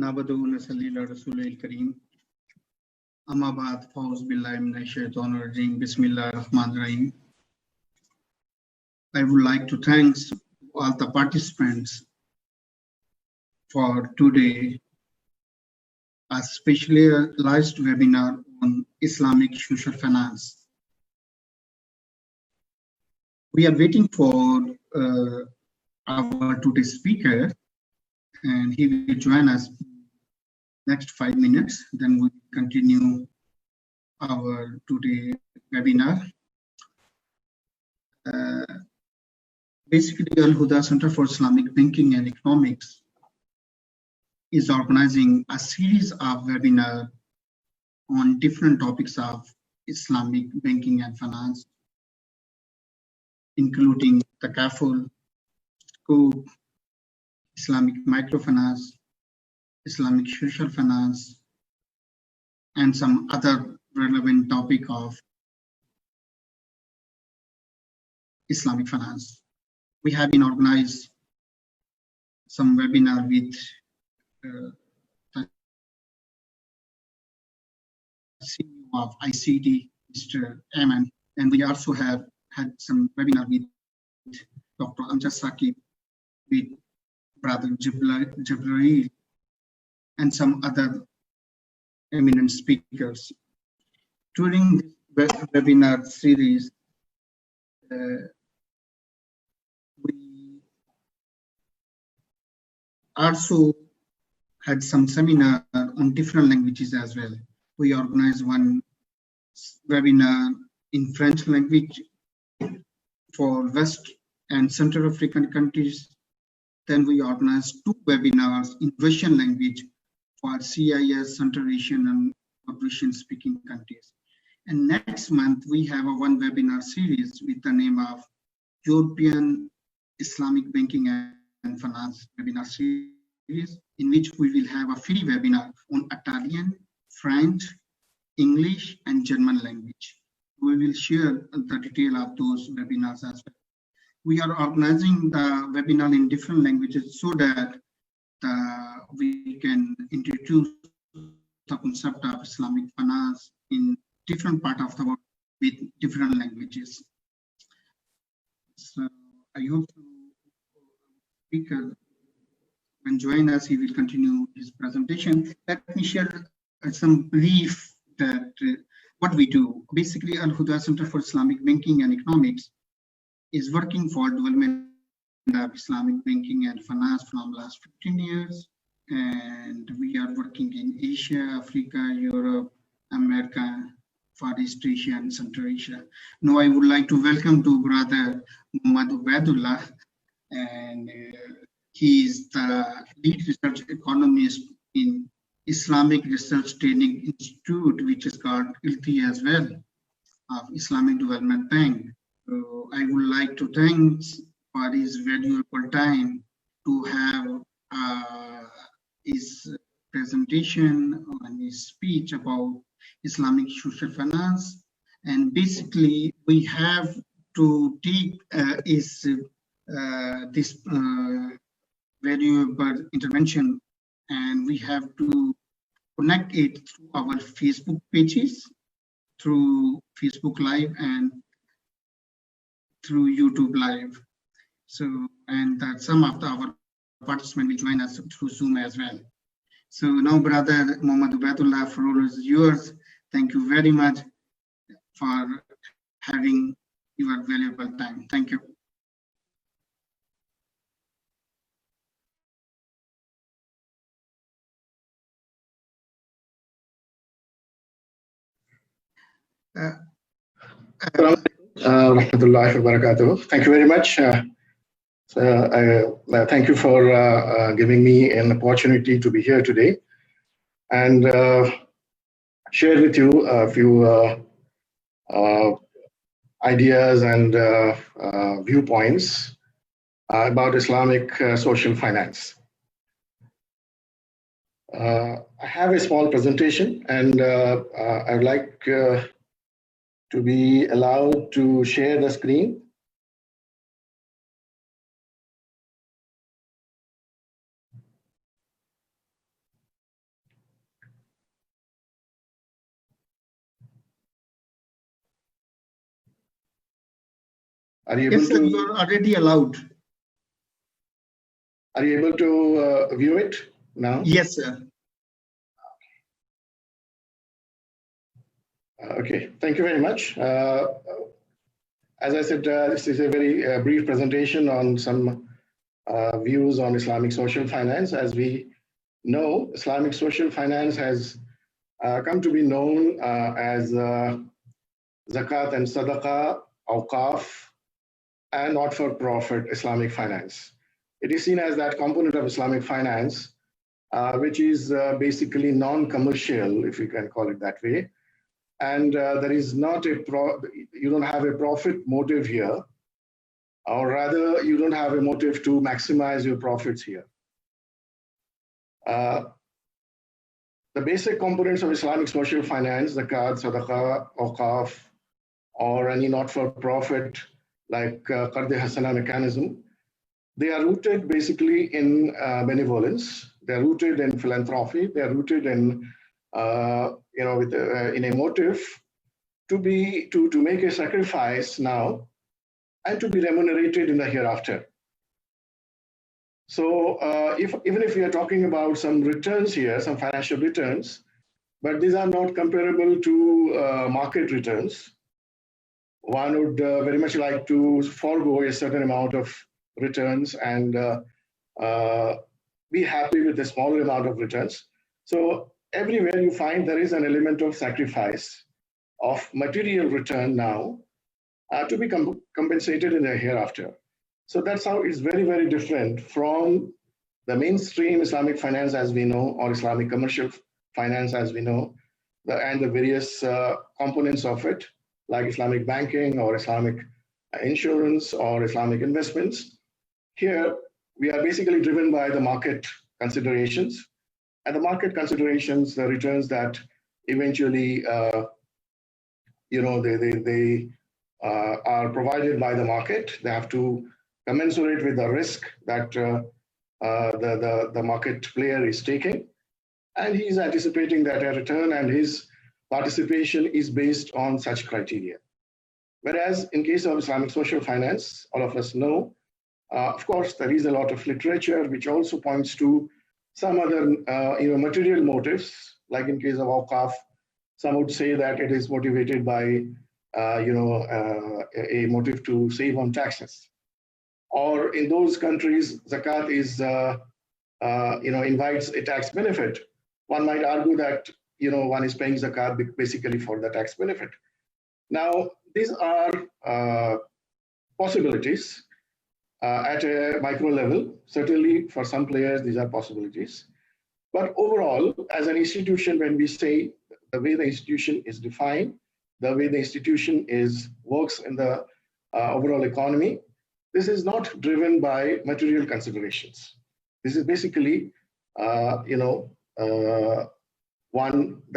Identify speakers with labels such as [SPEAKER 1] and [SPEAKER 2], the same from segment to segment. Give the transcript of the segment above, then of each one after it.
[SPEAKER 1] नाबदु नसल्ली अला रसूलिल करीम अम्मा बाद फौज बिल्लाहि मिनश शैतानिर रजीम बिस्मिल्लाहिर रहमानिर रहीम. I would like to thank all the participants for today a specialized webinar on Islamic social finance. We are waiting for our today's speaker, and he will join us next 5 minutes. Then we continue our today webinar. Basically, Al-Huda Center for Islamic Banking and Economics is organizing a series of webinars on different topics of Islamic banking and finance, including Takaful, Scope, Islamic Microfinance, Islamic social finance, and some other relevant topic of Islamic finance. We have been organized some webinar with the CEO of ICD, Mr. Ayman, and we also have had some webinar with Dr. Amjad Saqib, with Brother Jibreel, and some other eminent speakers. During this webinar series, we also had some seminar on different languages as well. We organized one webinar in French language for West and Central African countries. Then we organized 2 webinars in Russian language for CIS, Central Asian and Russian speaking countries. And next month, we have a one webinar series with the name of European Islamic Banking and Finance webinar series, in which we will have a free webinar on Italian, French, English, and German language. We will share the detail of those webinars as well. We are organizing the webinar in different languages so that we can introduce the concept of Islamic finance in different parts of the world with different languages. So I hope the speaker can join us. He will continue his presentation. Let me share some brief that what we do. Basically, Al-Huda Center for Islamic Banking and Economics is working for development of Islamic banking and finance from last 15 years. And we are working in Asia, Africa, Europe, America, Far East Asia, and Central Asia. Now I would like to welcome to Brother Mohammed Obaidullah, and he is the lead research economist in Islamic Research Training Institute, which is called ILTI as well, of Islamic Development Bank. So I would like to thank for his valuable time to have his presentation and his speech about Islamic social finance. And basically, we have to take this valuable intervention, and we have to connect it through our Facebook pages, through Facebook Live, and through YouTube Live. So, and that some of our participants will join us through Zoom as well. So now, Brother Mohammed Obaidullah, floor is yours. Thank you very much for having your valuable time. Thank you.
[SPEAKER 2] Rahmatullahi wa barakatuh. Thank you very much. Thank you for giving me an opportunity to be here today and share with you a few ideas and viewpoints about Islamic social finance. I have a small presentation, and I would like to be allowed to share the screen. Are you
[SPEAKER 1] Yes,
[SPEAKER 2] able
[SPEAKER 1] sir,
[SPEAKER 2] to?
[SPEAKER 1] you are already allowed.
[SPEAKER 2] Are you able to view it now?
[SPEAKER 1] Yes, sir.
[SPEAKER 2] Okay, thank you very much. As I said, this is a very brief presentation on some views on Islamic social finance. As we know, Islamic social finance has come to be known as Zakat and Sadaqah, Akaf, and not-for-profit Islamic finance. It is seen as that component of Islamic finance, which is basically non-commercial, if you can call it that way. And there is not you don't have a profit motive here, or rather you don't have a motive to maximize your profits here. The basic components of Islamic social finance, zakat, sadaqah, awqaf, or any not-for-profit like Qard Hasana mechanism, they are rooted basically in benevolence. They are rooted in philanthropy. They are rooted in in a motive to make a sacrifice now and to be remunerated in the hereafter. So even if we are talking about some returns here, some financial returns, but these are not comparable to market returns. One would very much like to forego a certain amount of returns and be happy with a smaller amount of returns. So everywhere you find there is an element of sacrifice of material return now to be compensated in the hereafter. So that's how it's very, very different from the mainstream Islamic finance as we know, or Islamic commercial finance as we know, and the various components of it, like Islamic banking or Islamic insurance or Islamic investments. Here, we are basically driven by the market considerations. And the market considerations, the returns that eventually, they are provided by the market. They have to commensurate with the risk that the market player is taking. And he's anticipating that a return, and his participation is based on such criteria. Whereas in case of Islamic social finance, all of us know, of course, there is a lot of literature which also points to some other material motives, like in case of Awqaf, some would say that it is motivated by a motive to save on taxes. Or in those countries, zakat is invites a tax benefit. One might argue that one is paying zakat basically for the tax benefit. Now, these are possibilities at a micro level. Certainly, for some players, these are possibilities. But overall, as an institution, when we say the way the institution is defined, the way the institution works in the overall economy, this is not driven by material considerations. This is basically, there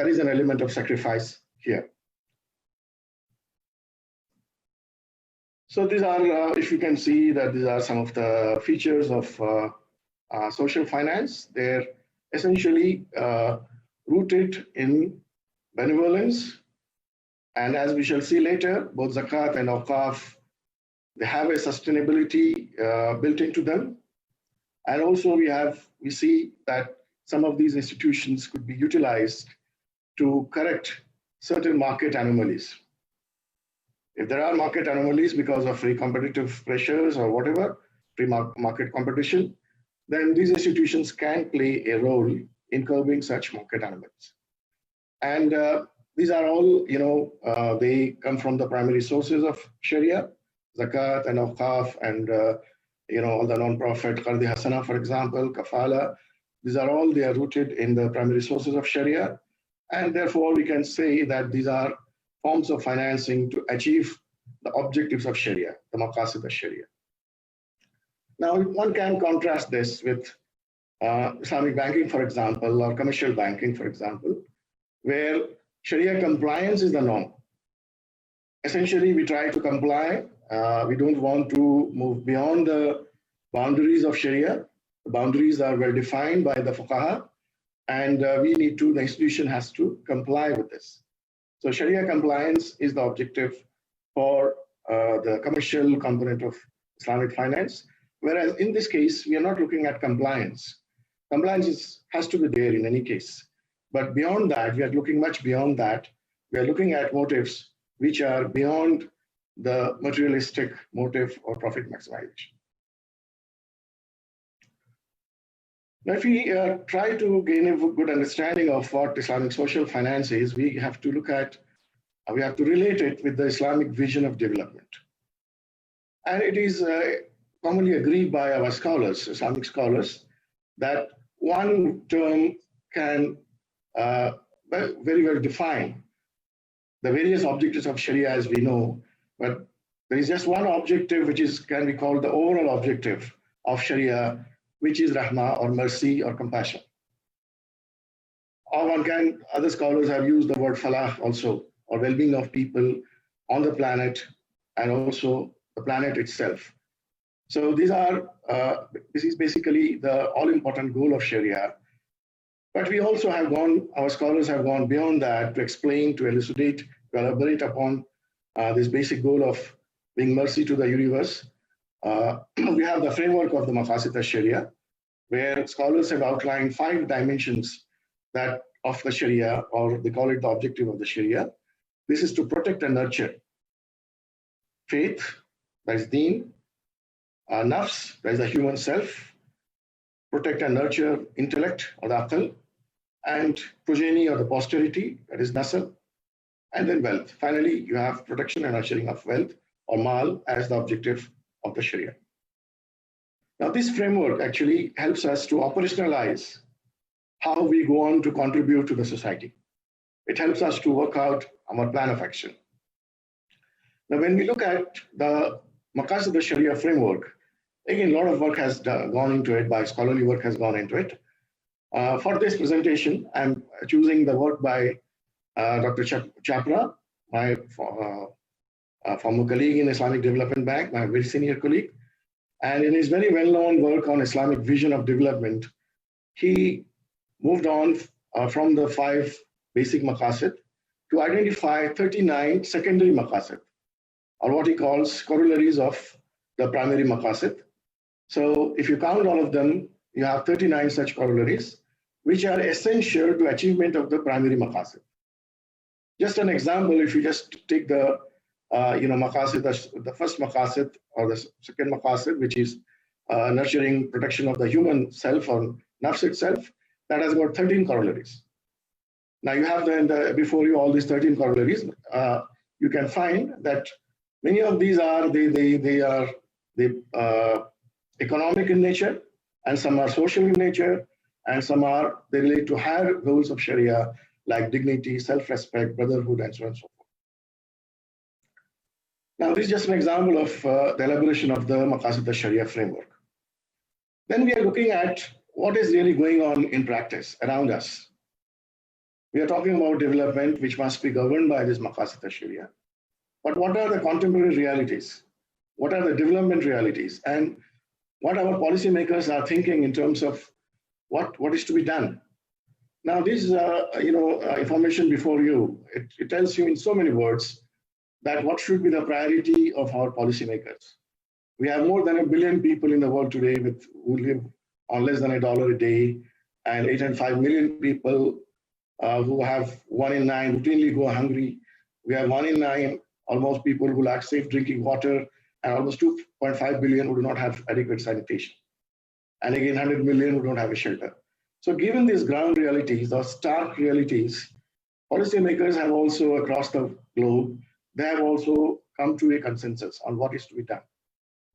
[SPEAKER 2] is an element of sacrifice here. So these are, if you can see that these are some of the features of social finance. They're essentially rooted in benevolence. And as we shall see later, both zakat and awqaf, they have a sustainability built into them. And also we see that some of these institutions could be utilized to correct certain market anomalies. If there are market anomalies because of free competitive pressures or whatever, free market competition, then these institutions can play a role in curbing such market anomalies. And these are all, they come from the primary sources of Sharia, zakat and awqaf, and all the non-profit Qard Hasana, for example, kafala. These are all, they are rooted in the primary sources of Sharia. And therefore, we can say that these are forms of financing to achieve the objectives of Sharia, the Makassar of Sharia. Now, one can contrast this with Islamic banking, for example, or commercial banking, for example, where Sharia compliance is the norm. Essentially, we try to comply. We don't want to move beyond the boundaries of Sharia. The boundaries are well defined by the fuqaha, and the institution has to comply with this. So Sharia compliance is the objective for the commercial component of Islamic finance. Whereas in this case, we are not looking at compliance. Compliance has to be there in any case. But beyond that, we are looking much beyond that. We are looking at motives which are beyond the materialistic motive or profit maximization. Now, if we try to gain a good understanding of what Islamic social finance is, we have to relate it with the Islamic vision of development. And it is commonly agreed by our scholars, Islamic scholars, that one term can very well define the various objectives of Sharia as we know, but there is just one objective which can be called the overall objective of Sharia, which is rahmah or mercy or compassion. Or other scholars have used the word falah also, or well-being of people on the planet and also the planet itself. So this is basically the all-important goal of Sharia. But we also our scholars have gone beyond that to explain, to elucidate, to elaborate upon this basic goal of being mercy to the universe. We have the framework of the Maqasid al-Sharia, where scholars have outlined 5 dimensions of the Sharia, or they call it the objective of the Sharia. This is to protect and nurture faith, that is deen, nafs, that is the human self, protect and nurture intellect or the aql, and progeny or the posterity, that is nasl, and then wealth. Finally, you have protection and nurturing of wealth or mal as the objective of the Sharia. Now, this framework actually helps us to operationalize how we go on to contribute to the society. It helps us to work out our plan of action. Now, when we look at the Makassar the Sharia framework, again, a lot of work has gone into it, by scholarly work has gone into it. For this presentation, I'm choosing the work by Dr. Chapra, my former colleague in Islamic Development Bank, my very senior colleague. And in his very well-known work on Islamic vision of development, he moved on from the 5 basic maqasid to identify 39 secondary maqasid, or what he calls corollaries of the primary maqasid. So if you count all of them, you have 39 such corollaries, which are essential to achievement of the primary maqasid. Just an example, if you just take the maqasid, the first maqasid or the second maqasid, which is nurturing protection of the human self or nafs itself, that has got 13 corollaries. Now you have before you all these 13 corollaries. You can find that many of these are economic in nature, and some are social in nature, and some they relate to higher goals of Sharia like dignity, self-respect, brotherhood, and so on and so forth. Now, this is just an example of the elaboration of the Maqasid al-Sharia framework. Then we are looking at what is really going on in practice around us. We are talking about development which must be governed by this Maqasid al-Sharia. But what are the contemporary realities? What are the development realities? And what our policymakers are thinking in terms of what is to be done? Now, this information before you, it tells you in so many words that what should be the priority of our policymakers. We have more than 1 billion people in the world today who live on less than $1 a day, and 805 million people who have 1 in 9 routinely go hungry. We have 1 in 9 almost people who lack safe drinking water, and almost 2.5 billion who do not have adequate sanitation. And again, 100 million who don't have a shelter. So given these ground realities, or stark realities, policymakers have also across the globe, they have also come to a consensus on what is to be done.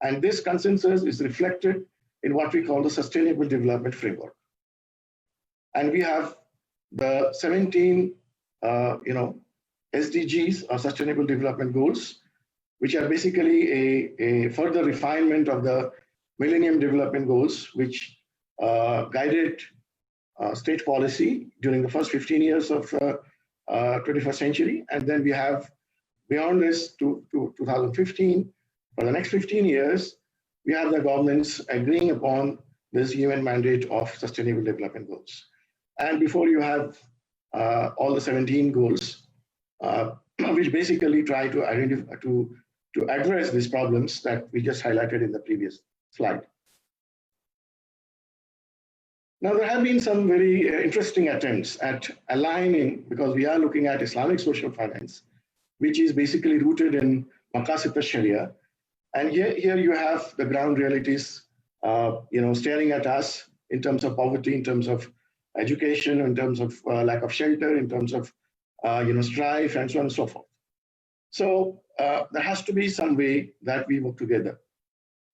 [SPEAKER 2] And this consensus is reflected in what we call the Sustainable Development Framework. And we have the 17 SDGs, or Sustainable Development Goals, which are basically a further refinement of the Millennium Development Goals, which guided state policy during the first 15 years of 21st century. And then we have, beyond this to 2015, for the next 15 years, we have the governments agreeing upon this UN mandate of Sustainable Development Goals. And before you have all the 17 goals, which basically try to identify, to to address these problems that we just highlighted in the previous slide. Now, there have been some very interesting attempts at aligning, because we are looking at Islamic social finance, which is basically rooted in Makassar Sharia. And here you have the ground realities, staring at us in terms of poverty, in terms of education, in terms of lack of shelter, in terms of strife, and so on and so forth. So there has to be some way that we work together,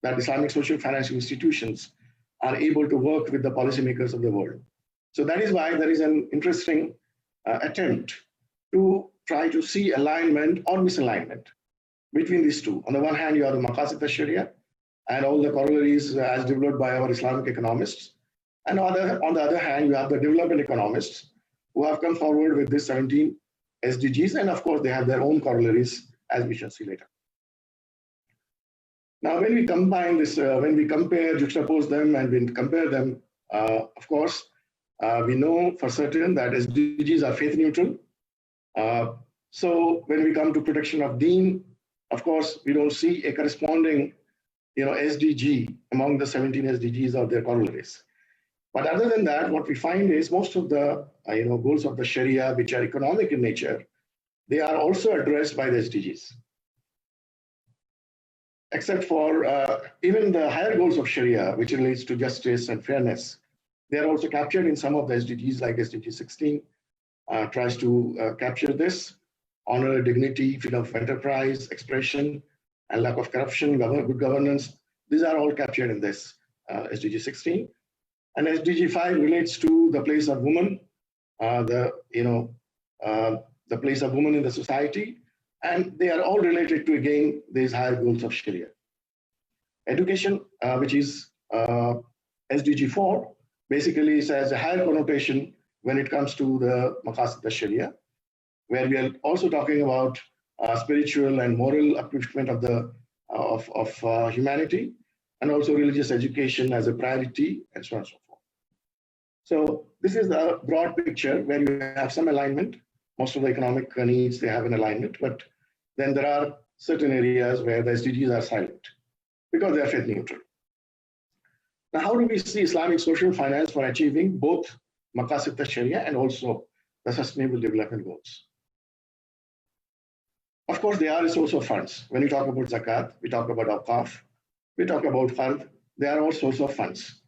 [SPEAKER 2] that Islamic social financial institutions are able to work with the policymakers of the world. So that is why there is an interesting attempt to try to see alignment or misalignment between these two. On the one hand, you have the Makassar Sharia and all the corollaries as developed by our Islamic economists. And on the other hand, you have the development economists who have come forward with these 17 SDGs. And of course, they have their own corollaries, as we shall see later. Now, when we combine this, when we compare, juxtapose them, and we compare them, of course, we know for certain that SDGs are faith neutral. So when we come to protection of deen, of course, we don't see a corresponding, SDG among the 17 SDGs or their corollaries. But other than that, what we find is most of the, goals of the Sharia, which are economic in nature, they are also addressed by the SDGs. Except for even the higher goals of Sharia, which relates to justice and fairness, they are also captured in some of the SDGs, like SDG 16 tries to capture this: honor, dignity, freedom of enterprise, expression, and lack of corruption, good governance. These are all captured in this SDG 16. And SDG 5 relates to the place of women, the place of women in the society, and they are all related to, again, these higher goals of Sharia. Education, which is SDG 4, basically says a higher connotation when it comes to the Makassar Sharia, where we are also talking about spiritual and moral upliftment of the of humanity, and also religious education as a priority, and so on and so forth. So this is the broad picture where you have some alignment. Most of the economic needs, they have an alignment, but then there are certain areas where the SDGs are silent because they are faith neutral. Now, how do we see Islamic social finance for achieving both Makassar Sharia and also the Sustainable Development Goals? Of course, they are a source of funds. When we talk about Zakat, we talk about Akaf, we talk about Fard, they are all source of funds.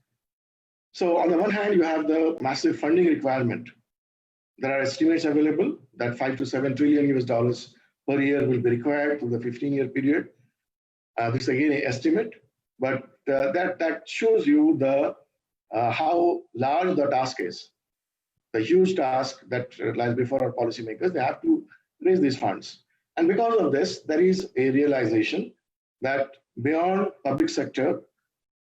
[SPEAKER 2] So on the one hand, you have the massive funding requirement. There are estimates available that $5 to $7 trillion US per year will be required through the 15-year period. This is again an estimate, but that shows you the how large the task is. The huge task that lies before our policymakers. They have to raise these funds. And because of this, there is a realization that beyond public sector,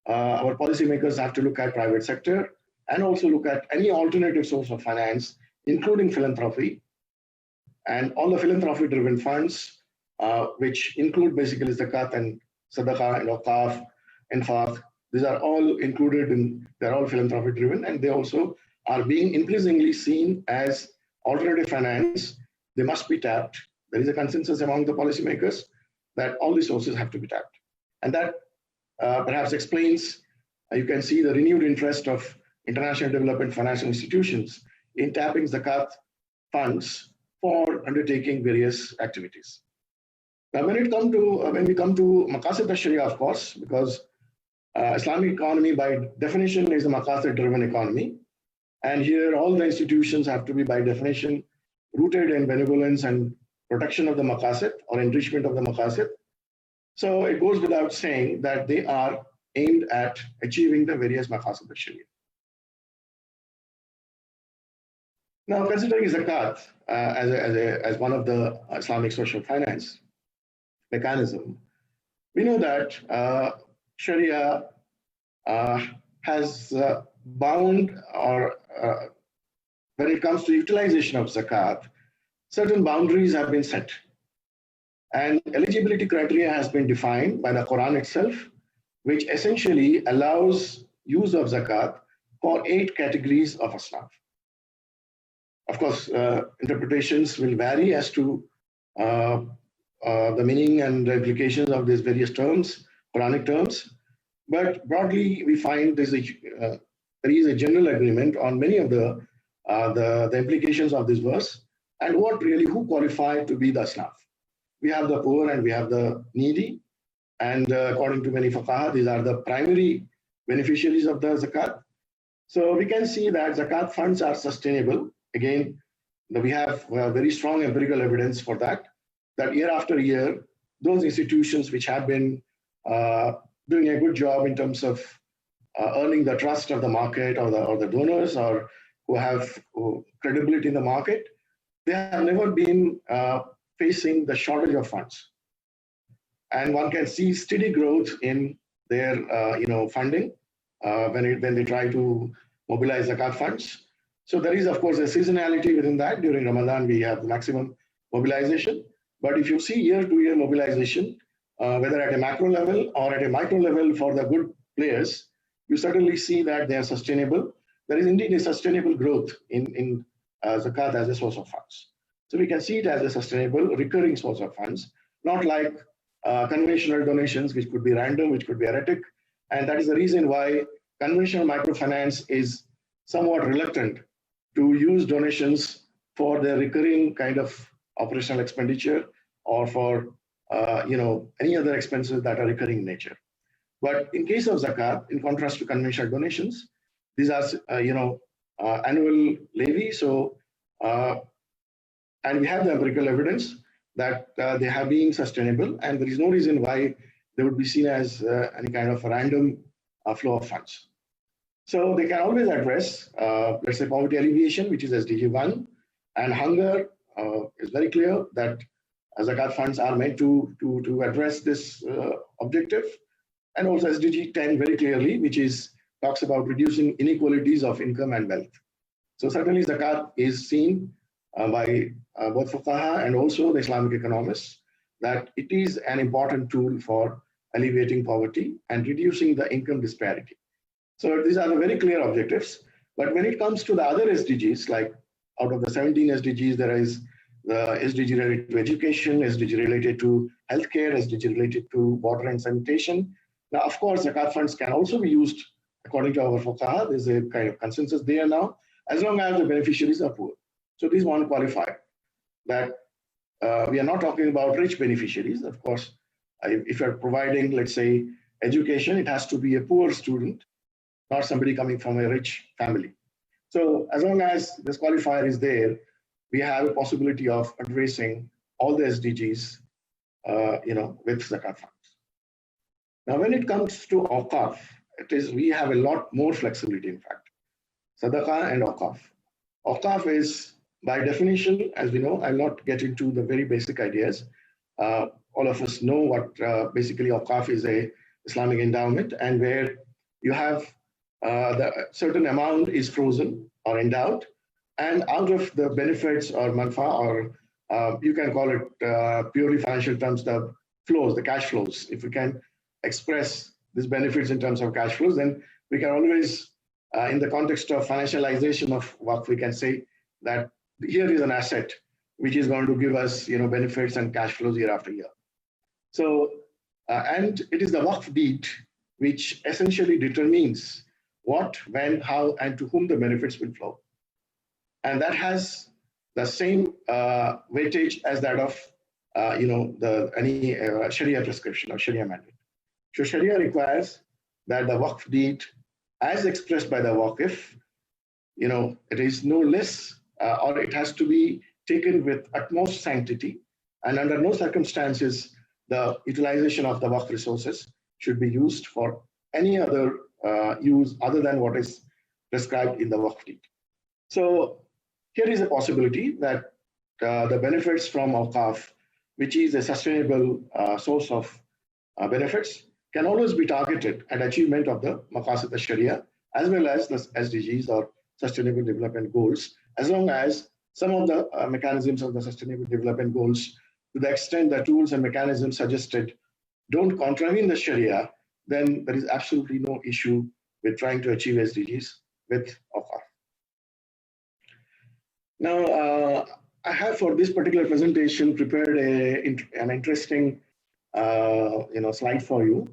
[SPEAKER 2] our policymakers have to look at private sector and also look at any alternative source of finance, including philanthropy, and all the philanthropy-driven funds, which include basically Zakat and Sadaqah and Akaf and Fard. These are all included in, they're all philanthropy-driven, and they also are being increasingly seen as alternative finance. They must be tapped. There is a consensus among the policymakers that all these sources have to be tapped. And that perhaps explains, you can see the renewed interest of international development financial institutions in tapping Zakat funds for undertaking various activities. Now, when we come to Makassar Sharia, of course, because Islamic economy by definition is a Makassar-driven economy, and here all the institutions have to be by definition rooted in benevolence and protection of the Makassar or enrichment of the Makassar. So it goes without saying that they are aimed at achieving the various Makassar Sharia. Now, considering Zakat as one of the Islamic social finance mechanism, we know that Sharia has bound, or when it comes to utilization of Zakat, certain boundaries have been set. And eligibility criteria has been defined by the Quran itself, which essentially allows use of Zakat for 8 categories of asnaf. Of course, interpretations will vary as to the meaning and the implications of these various terms, Quranic terms. But broadly, we find there is a general agreement on many of the implications of this verse and who qualify to be the asnaf. We have the poor and we have the needy. And according to many fuqaha, these are the primary beneficiaries of the zakat. So we can see that zakat funds are sustainable. Again, we have very strong empirical evidence for that year after year, those institutions which have been doing a good job in terms of earning the trust of the market or the donors or who have credibility in the market, they have never been facing the shortage of funds. And one can see steady growth in their funding when they try to mobilize zakat funds. So there is, of course, a seasonality within that. During Ramadan, we have the maximum mobilization. But if you see year-to-year mobilization, whether at a macro level or at a micro level for the good players, you certainly see that they are sustainable. There is indeed a sustainable growth in zakat as a source of funds. So we can see it as a sustainable, recurring source of funds, not like conventional donations, which could be random, which could be erratic. And that is the reason why conventional microfinance is somewhat reluctant to use donations for the recurring kind of operational expenditure or for any other expenses that are recurring in nature. But in case of zakat, in contrast to conventional donations, these are annual levy. So and we have the empirical evidence that they have been sustainable, and there is no reason why they would be seen as any kind of random flow of funds. So they can always address, let's say, poverty alleviation, which is SDG 1, and hunger is very clear that zakat funds are meant to address this objective, and also SDG 10 very clearly, which talks about reducing inequalities of income and wealth. So certainly zakat is seen by both fuqaha and also the Islamic economists that it is an important tool for alleviating poverty and reducing the income disparity. So these are the very clear objectives. But when it comes to the other SDGs, like out of the 17 SDGs, there is the SDG related to education, SDG related to healthcare, SDG related to water and sanitation. Now, of course, zakat funds can also be used according to our fuqaha. There's a kind of consensus there now, as long as the beneficiaries are poor. So these one qualify that we are not talking about rich beneficiaries. Of course, if you're providing, let's say, education, it has to be a poor student, not somebody coming from a rich family. So as long as this qualifier is there, we have a possibility of addressing all the SDGs, with zakat funds. Now, when it comes to Akaf, we have a lot more flexibility, in fact. Sadaqah and Akaf. Akaf is, by definition, as we know, I'll not get into the very basic ideas. All of us know what basically Akaf is a Islamic endowment, and where you have the certain amount is frozen or endowed, and out of the benefits or manfa, or you can call it purely financial terms, the flows, the cash flows. If we can express these benefits in terms of cash flows, then we can always, in the context of financialization of what we can say that here is an asset which is going to give us, benefits and cash flows year after year. So, and it is the waqf deed which essentially determines what, when, how, and to whom the benefits will flow. And that has the same weightage as that of, any Sharia prescription or Sharia mandate. So Sharia requires that the waqf deed, as expressed by the waqif, it is no less, or it has to be taken with utmost sanctity, and under no circumstances the utilization of the waqf resources should be used for any other use other than what is prescribed in the waqf deed. So here is a possibility that the benefits from Akaf, which is a sustainable source of benefits, can always be targeted at achievement of the Makassar Sharia, as well as the SDGs or Sustainable Development Goals, as long as some of the mechanisms of the Sustainable Development Goals, to the extent the tools and mechanisms suggested don't contravene the Sharia, then there is absolutely no issue with trying to achieve SDGs with Akaf. Now, I have for this particular presentation prepared an interesting slide for you,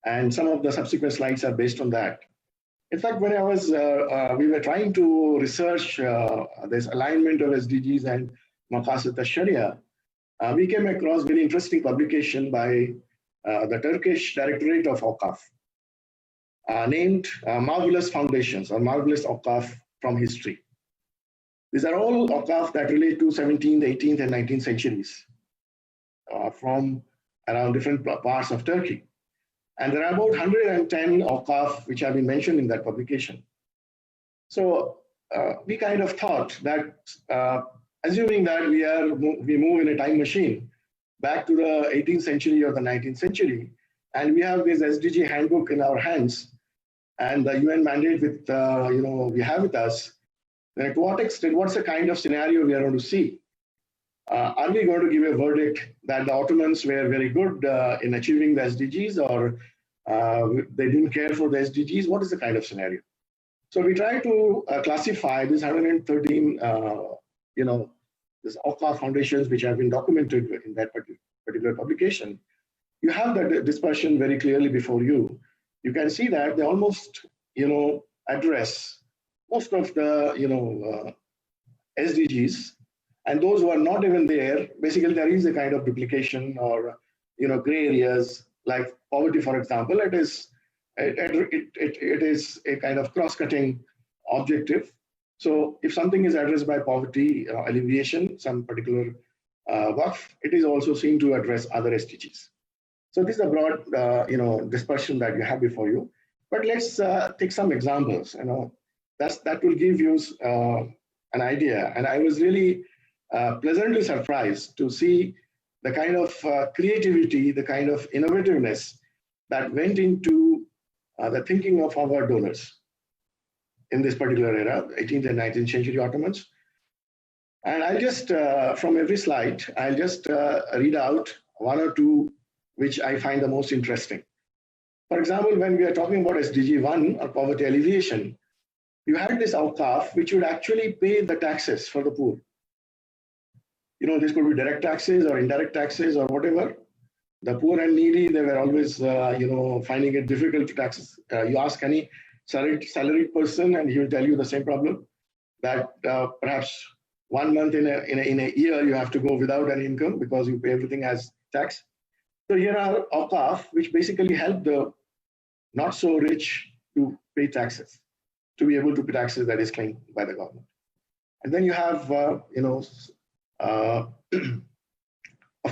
[SPEAKER 2] and some of the subsequent slides are based on that. In fact, when I was we were trying to research this alignment of SDGs and Makassar Sharia, we came across very interesting publication by the Turkish Directorate of Akaf, named Marvelous Foundations or Marvelous Akaf from History. These are all Akaf that relate to 17th, 18th, and 19th centuries from around different parts of Turkey. And there are about 110 Akaf which have been mentioned in that publication. So we kind of thought that assuming that we move in a time machine back to the 18th century or the 19th century, and we have this SDG handbook in our hands, and the UN mandate with we have with us, then to what extent, what's the kind of scenario we are going to see? Are we going to give a verdict that the Ottomans were very good in achieving the SDGs, or they didn't care for the SDGs? What is the kind of scenario? So we try to classify these 113, these Akaf foundations which have been documented in that particular publication. You have that dispersion very clearly before you. You can see that they almost, address most of the, SDGs, and those who are not even there, basically there is a kind of duplication or, gray areas like poverty, for example. It is a kind of cross-cutting objective. So if something is addressed by poverty alleviation, some particular waqf, it is also seen to address other SDGs. So this is a broad, dispersion that you have before you. But let's take some examples. That will give you an idea. And I was really pleasantly surprised to see the kind of creativity, the kind of innovativeness that went into the thinking of our donors in this particular era, 18th and 19th century Ottomans. And I'll just, from every slide, I'll just read out one or two which I find the most interesting. For example, when we are talking about SDG 1 or poverty alleviation, you had this Akaf which would actually pay the taxes for the poor. This could be direct taxes or indirect taxes or whatever. The poor and needy, they were always, finding it difficult to taxes. You ask any salaried person and he will tell you the same problem, that perhaps 1 month in a year you have to go without any income because you pay everything as tax. So here are Akaf, which basically help the not so rich to pay taxes, to be able to pay taxes that is claimed by the government. And then you have, of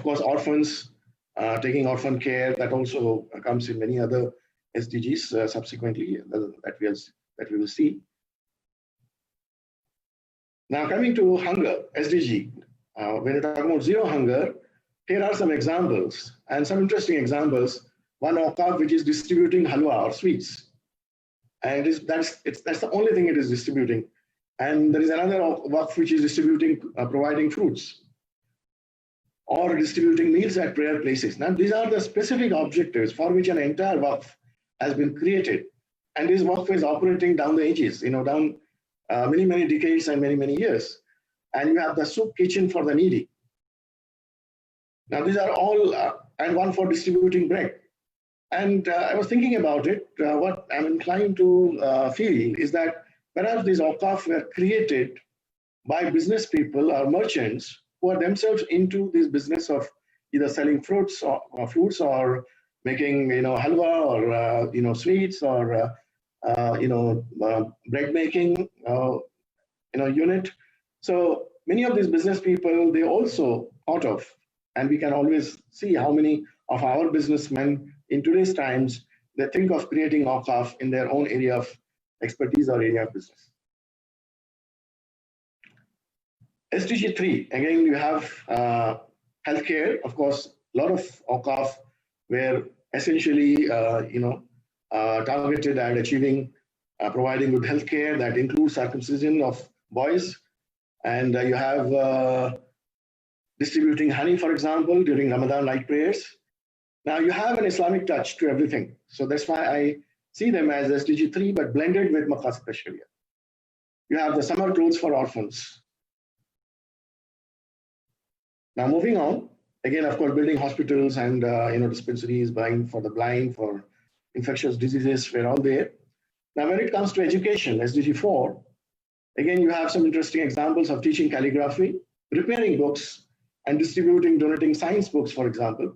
[SPEAKER 2] course, orphans, taking orphan care. That also comes in many other SDGs subsequently that we will see. Now coming to hunger, SDG. When you're talking about zero hunger, here are some examples and some interesting examples. One Akaf which is distributing halwa or sweets, and that's the only thing it is distributing. And there is another waqf which is distributing, providing fruits, or distributing meals at prayer places. Now these are the specific objectives for which an entire waqf has been created, and this waqf is operating down the ages, down many decades and many years. And you have the soup kitchen for the needy. Now these are all, and one for distributing bread. And I was thinking about it. What I'm inclined to feel is that perhaps these Akaf were created by business people or merchants who are themselves into this business of either selling fruits or making halwa or sweets or bread making unit. So many of these business people, they also thought of, and we can always see how many of our businessmen in today's times, they think of creating Akaf in their own area of expertise or area of business. SDG 3, again, you have healthcare. Of course, a lot of Akaf were essentially, targeted at achieving, providing good healthcare that includes circumcision of boys. And you have distributing honey, for example, during Ramadan night prayers. Now you have an Islamic touch to everything. So that's why I see them as SDG 3, but blended with Makassar Sharia. You have the summer clothes for orphans. Now moving on, again, of course, building hospitals and dispensaries, buying for the blind, for infectious diseases, were all there. Now, when it comes to education, SDG 4, again, you have some interesting examples of teaching calligraphy, repairing books, and distributing, donating science books, for example,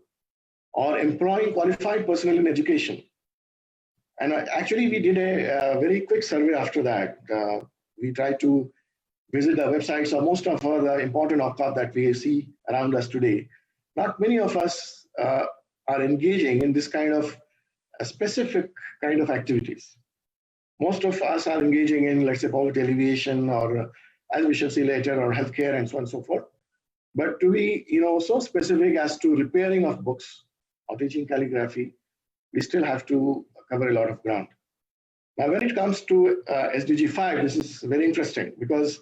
[SPEAKER 2] or employing qualified personnel in education. And actually, we did a very quick survey after that. We tried to visit the websites of most of the important Akaf that we see around us today. Not many of us are engaging in this kind of a specific kind of activities. Most of us are engaging in, let's say, poverty alleviation, or as we shall see later, or healthcare, and so on and so forth. But to be, so specific as to repairing of books or teaching calligraphy, we still have to cover a lot of ground. Now, when it comes to SDG 5, this is very interesting because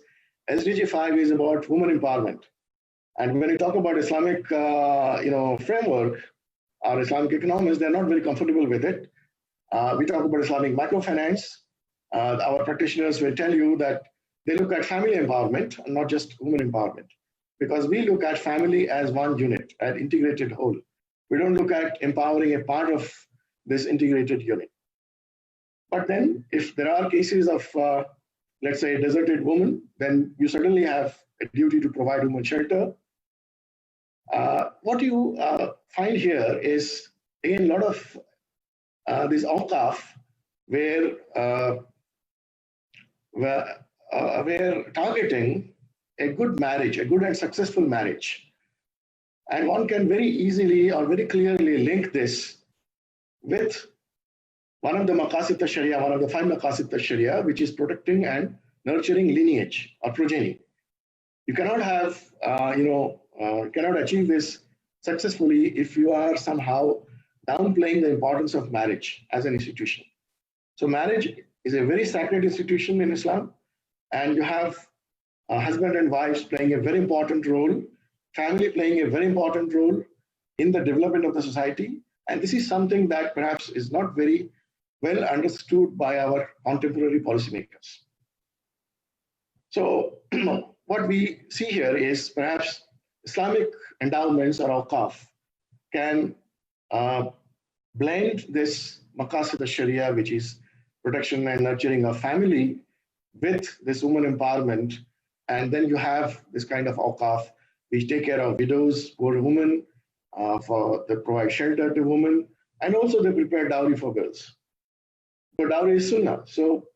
[SPEAKER 2] SDG 5 is about women empowerment. And when we talk about Islamic, framework, or Islamic economics, they're not very comfortable with it. We talk about Islamic microfinance. Our practitioners will tell you that they look at family empowerment and not just women empowerment, because we look at family as one unit, an integrated whole. We don't look at empowering a part of this integrated unit. But then if there are cases of, let's say, deserted women, then you certainly have a duty to provide women shelter. What you find here is, again, a lot of this Akaf where we're targeting a good marriage, a good and successful marriage. And one can very easily or very clearly link this with one of the Maqasid Sharia, one of the 5 Maqasid Sharia, which is protecting and nurturing lineage or progeny. You cannot have, cannot achieve this successfully if you are somehow downplaying the importance of marriage as an institution. So marriage is a very sacred institution in Islam, and you have husband and wives playing a very important role, family playing a very important role in the development of the society. And this is something that perhaps is not very well understood by our contemporary policymakers. So what we see here is perhaps Islamic endowments or Akaf can blend this Maqasid al-Sharia, which is protection and nurturing of family, with this woman empowerment. And then you have this kind of Akaf, which take care of widows, poor women, they provide shelter to women, and also they prepare dowry for girls. So dowry is sunnah. So,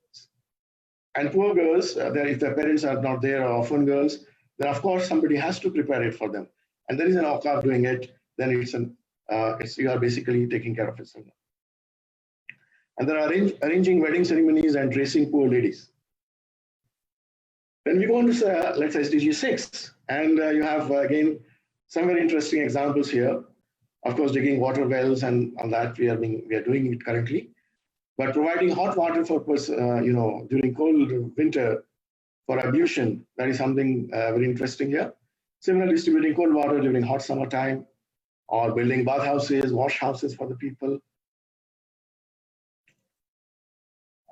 [SPEAKER 2] and poor girls, if their parents are not there, or orphan girls, then of course somebody has to prepare it for them. And there is an Akaf doing it, then you are basically taking care of it. And there are arranging wedding ceremonies and dressing poor ladies. When we go on to, let's say, SDG 6, and you have, again, some very interesting examples here. Of course, digging water wells and all that, we are doing it currently. But providing hot water for, during cold winter for ablution, that is something very interesting here. Similarly, distributing cold water during hot summertime, or building bathhouses, wash houses for the people.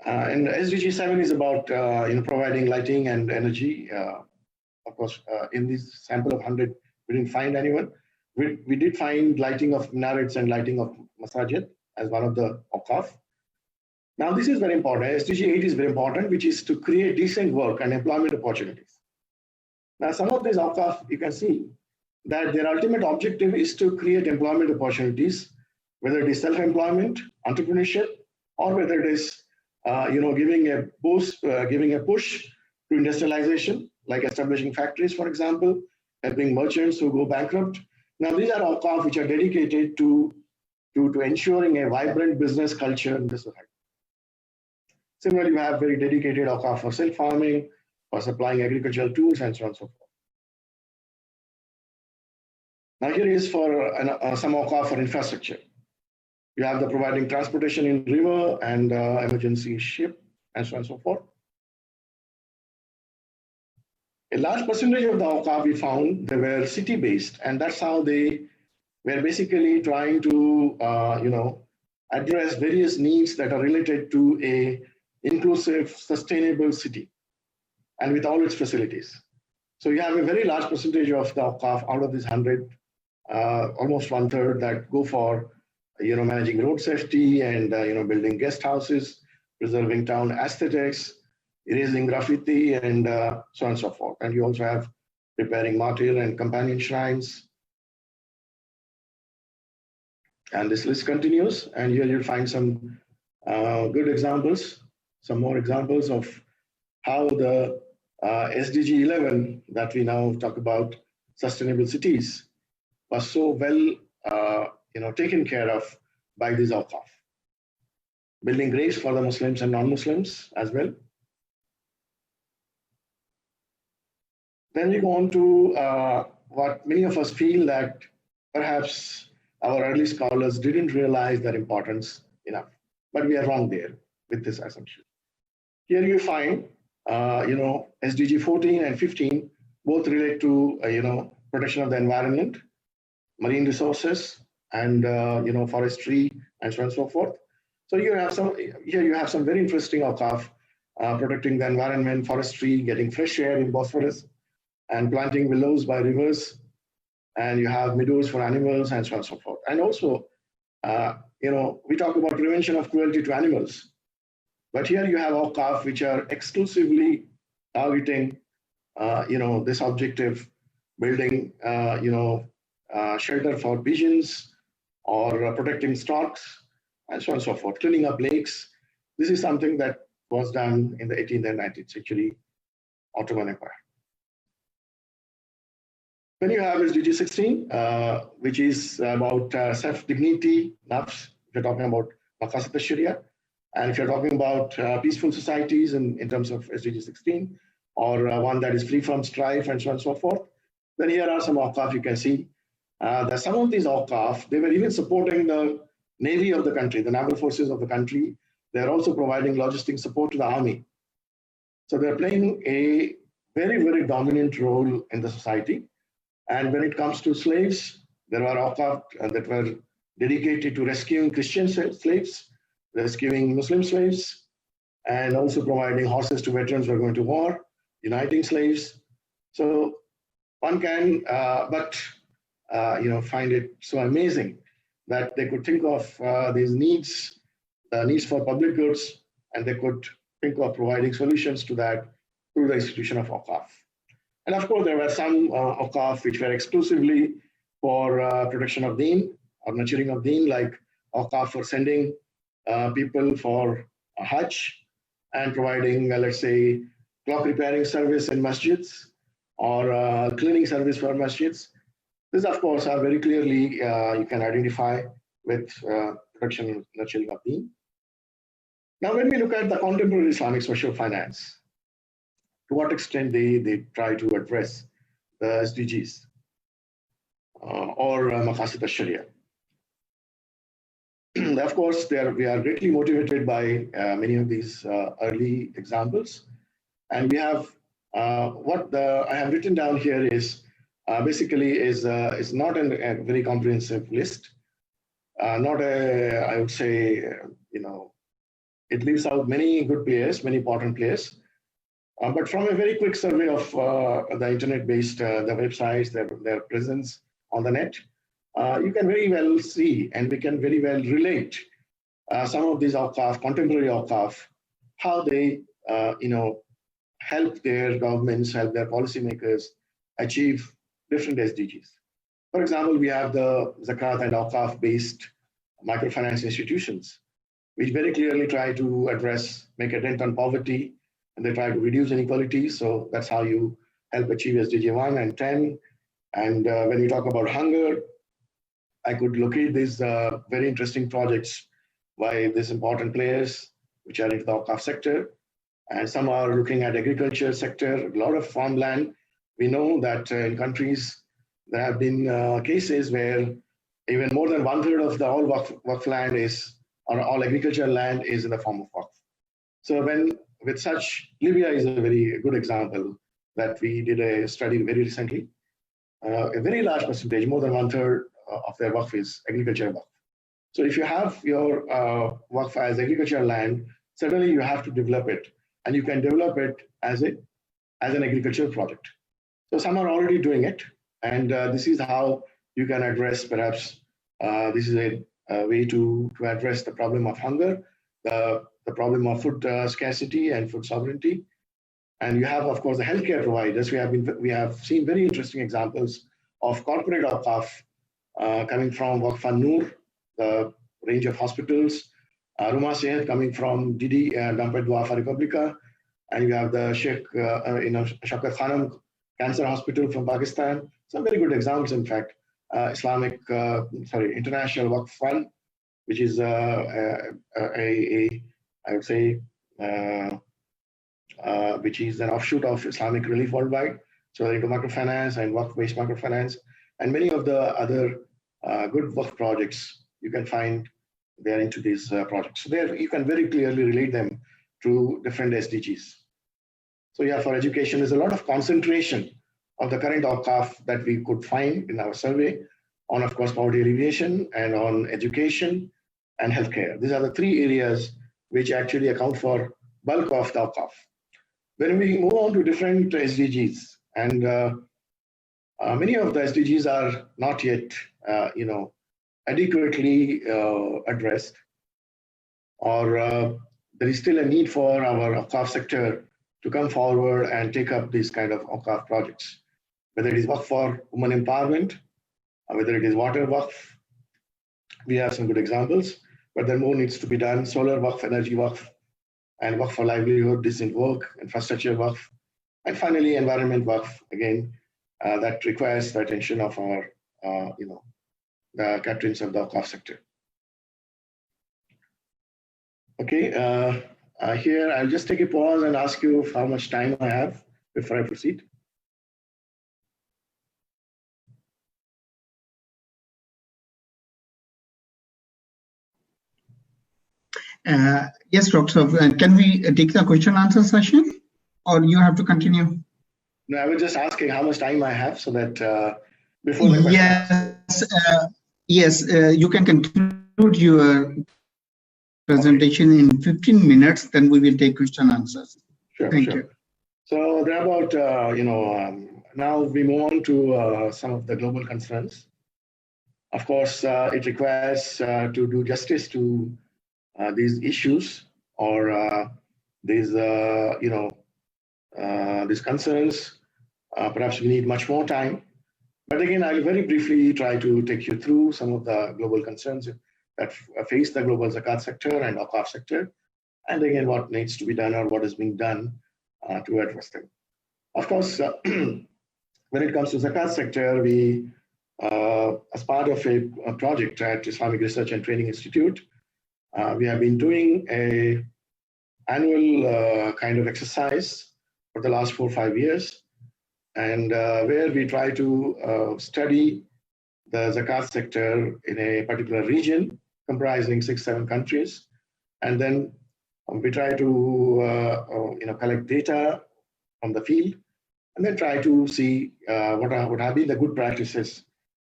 [SPEAKER 2] And SDG 7 is about providing lighting and energy. Of course, in this sample of 100, we didn't find anyone. We did find lighting of minarets and lighting of masajid as one of the Akaf. Now, this is very important. SDG 8 is very important, which is to create decent work and employment opportunities. Now, some of these Akaf, you can see that their ultimate objective is to create employment opportunities, whether it is self-employment, entrepreneurship, or whether it is giving a push to industrialization, like establishing factories, for example, helping merchants who go bankrupt. Now, these are Akaf which are dedicated to ensuring a vibrant business culture in the society. Similarly, we have very dedicated Akaf for self-farming, for supplying agricultural tools, and so on and so forth. Now, here is for some Akaf for infrastructure. You have the providing transportation in river and emergency ship, and so on and so forth. A large percentage of the Akaf we found, they were city-based, and that's how they were basically trying to, address various needs that are related to a inclusive, sustainable city, and with all its facilities. So you have a very large percentage of the Awqaf out of this 100, almost 1/3 that go for managing road safety and building guest houses, preserving town aesthetics, erasing graffiti, and so on and so forth. And you also have repairing martyr and companion shrines. And this list continues, and here you'll find some good examples, some more examples of how the SDG 11 that we now talk about, sustainable cities, was so well taken care of by these Awqaf. Building graves for the Muslims and non-Muslims as well. Then we go on to what many of us feel that perhaps our early scholars didn't realize their importance enough, but we are wrong there with this assumption. Here you find, SDG 14 and 15 both relate to, protection of the environment, marine resources, and forestry, and so on and so forth. So here you have some very interesting Awqaf, protecting the environment, forestry, getting fresh air in Bosphorus, and planting willows by rivers, and you have meadows for animals, and so on and so forth. And also, we talk about prevention of cruelty to animals, but here you have Awqaf which are exclusively targeting, this objective, building, shelter for pigeons, or protecting stocks, and so on and so forth, cleaning up lakes. This is something that was done in the 18th and 19th century Ottoman Empire. Then you have SDG 16, which is about self-dignity, nafs, if you're talking about Makassar Sharia. And if you're talking about peaceful societies in terms of SDG 16, or one that is free from strife, and so on and so forth, then here are some Awqaf you can see. That some of these Awqaf, they were even supporting the Navy of the country, the naval forces of the country. They're also providing logistic support to the army. So they're playing a very, very dominant role in the society. And when it comes to slaves, there were Awqaf that were dedicated to rescuing Christian slaves, rescuing Muslim slaves, and also providing horses to veterans who are going to war, uniting slaves. So one can find it so amazing that they could think of these needs, the needs for public goods, and they could think of providing solutions to that through the institution of Awqaf. And of course, there were some Awqaf which were exclusively for protection of deen or nurturing of deen, like Awqaf for sending people for Hajj and providing, let's say, clock repairing service in masjids or cleaning service for masjids. These, of course, are very clearly you can identify with protection and nurturing of deen. Now, when we look at the contemporary Islamic social finance, to what extent they try to address the SDGs or Maqasid al-Sharia. Of course, we are greatly motivated by many of these early examples. And we have what I have written down here is basically is not a very comprehensive list, not a, I would say, it leaves out many good players, many important players. But from a very quick survey of the internet-based, the websites, their presence on the net, you can very well see, and we can very well relate some of these Awqaf, contemporary Awqaf, how they, help their governments, help their policymakers achieve different SDGs. For example, we have the Zakat and Awqaf-based microfinance institutions, which very clearly try to address, make a dent on poverty, and they try to reduce inequalities. So that's how you help achieve SDG 1 and 10. And when we talk about hunger, I could locate these very interesting projects by these important players, which are into the Awqaf sector. And some are looking at agriculture sector, a lot of farmland. We know that in countries, there have been cases where even more than 1/3 of the all waqf land is, or all agricultural land is in the form of waqf. So with such, Libya is a very good example that we did a study very recently. A very large percentage, more than 1/3 of their waqf is agricultural waqf. So if you have your waqf as agricultural land, certainly you have to develop it, and you can develop it as an agricultural project. So some are already doing it, and this is how you can address, perhaps, this is a way to address the problem of hunger, the problem of food scarcity and food sovereignty. And you have, of course, the healthcare providers. We have seen very interesting examples of corporate Awqaf coming from Waqf an-Noor, the range of hospitals, Rumah Sehat coming from Didi, Dampet Duafa Republica, and you have the Sheikh, Shaukat Khanum Cancer Hospital from Pakistan. Some very good examples, in fact. International Waqf Fund, which is I would say, which is an offshoot of Islamic Relief Worldwide. So into microfinance and Waqf-based microfinance, and many of the other good Waqf projects you can find there into these projects. So there you can very clearly relate them to different SDGs. So yeah, for education, there's a lot of concentration of the current Awqaf that we could find in our survey on, of course, poverty alleviation and on education and healthcare. These are the three areas which actually account for bulk of the Awqaf. When we move on to different SDGs, and many of the SDGs are not yet, adequately addressed, or there is still a need for our Awqaf sector to come forward and take up these kind of Awqaf projects, whether it is Waqf for women empowerment, or whether it is water Waqf. We have some good examples, but then more needs to be done. Solar Waqf, energy Waqf, and Waqf for livelihood, decent work, infrastructure Waqf, and finally environment Waqf, again, that requires the attention of our, the captains of the Awqaf sector. Okay, here I'll just take a pause and ask you how much time I have before I proceed.
[SPEAKER 1] Yes, Dr. Can we take the question answer session, or you have to continue?
[SPEAKER 2] No, I was just asking how much time I have, so that before the
[SPEAKER 1] yes, you can conclude your presentation in 15 minutes, then we will take question answers.
[SPEAKER 2] Sure,
[SPEAKER 1] Thank you.
[SPEAKER 2] So there are about, now we move on to some of the global concerns. Of course, it requires to do justice to these issues, or these concerns. Perhaps we need much more time. But again, I'll very briefly try to take you through some of the global concerns that face the global Zakat sector and Awqaf sector, and again, what needs to be done or what is being done to address them. Of course, when it comes to Zakat sector, we, as part of a project at Islamic Research and Training Institute, we have been doing a annual kind of exercise for the last 4 or 5 years, and where we try to study the Zakat sector in a particular region comprising 6-7 countries, and then we try to collect data from the field, and then try to see what have been the good practices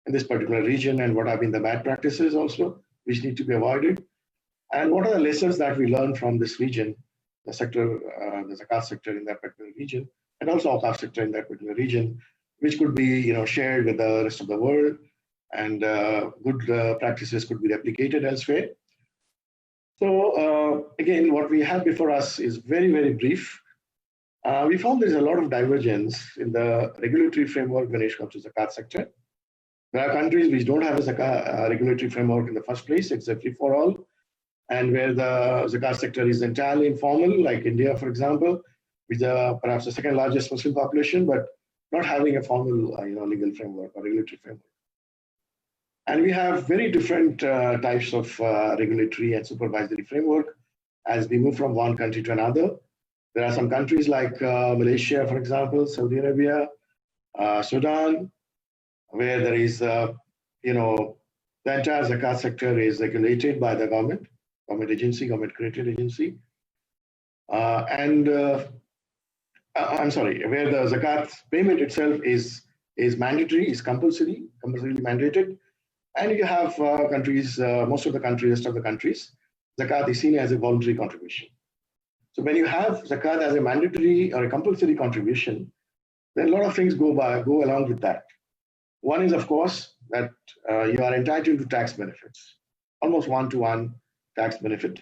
[SPEAKER 2] in this particular region, and what have been the bad practices also, which need to be avoided, and what are the lessons that we learn from this region, the sector, the Zakat sector in that particular region, and also Awqaf sector in that particular region, which could be shared with the rest of the world, and good practices could be replicated elsewhere. So again, what we have before us is very, very brief. We found there's a lot of divergence in the regulatory framework when it comes to Zakat sector. There are countries which don't have a Zakat regulatory framework in the first place, it's a free for all, and where the Zakat sector is entirely informal, like India, for example, with perhaps the second largest Muslim population, but not having a formal legal framework or regulatory framework. And we have very different types of regulatory and supervisory framework as we move from one country to another. There are some countries like Malaysia, for example, Saudi Arabia, Sudan, where there is, the entire Zakat sector is regulated by the government agency, government-created agency. I'm sorry, where the Zakat payment itself is mandatory, is compulsorily mandated. And you have countries, most of the countries, rest of the countries, Zakat is seen as a voluntary contribution. So when you have Zakat as a mandatory or a compulsory contribution, then a lot of things go along with that. One is, of course, that you are entitled to tax benefits, almost one-to-one tax benefit.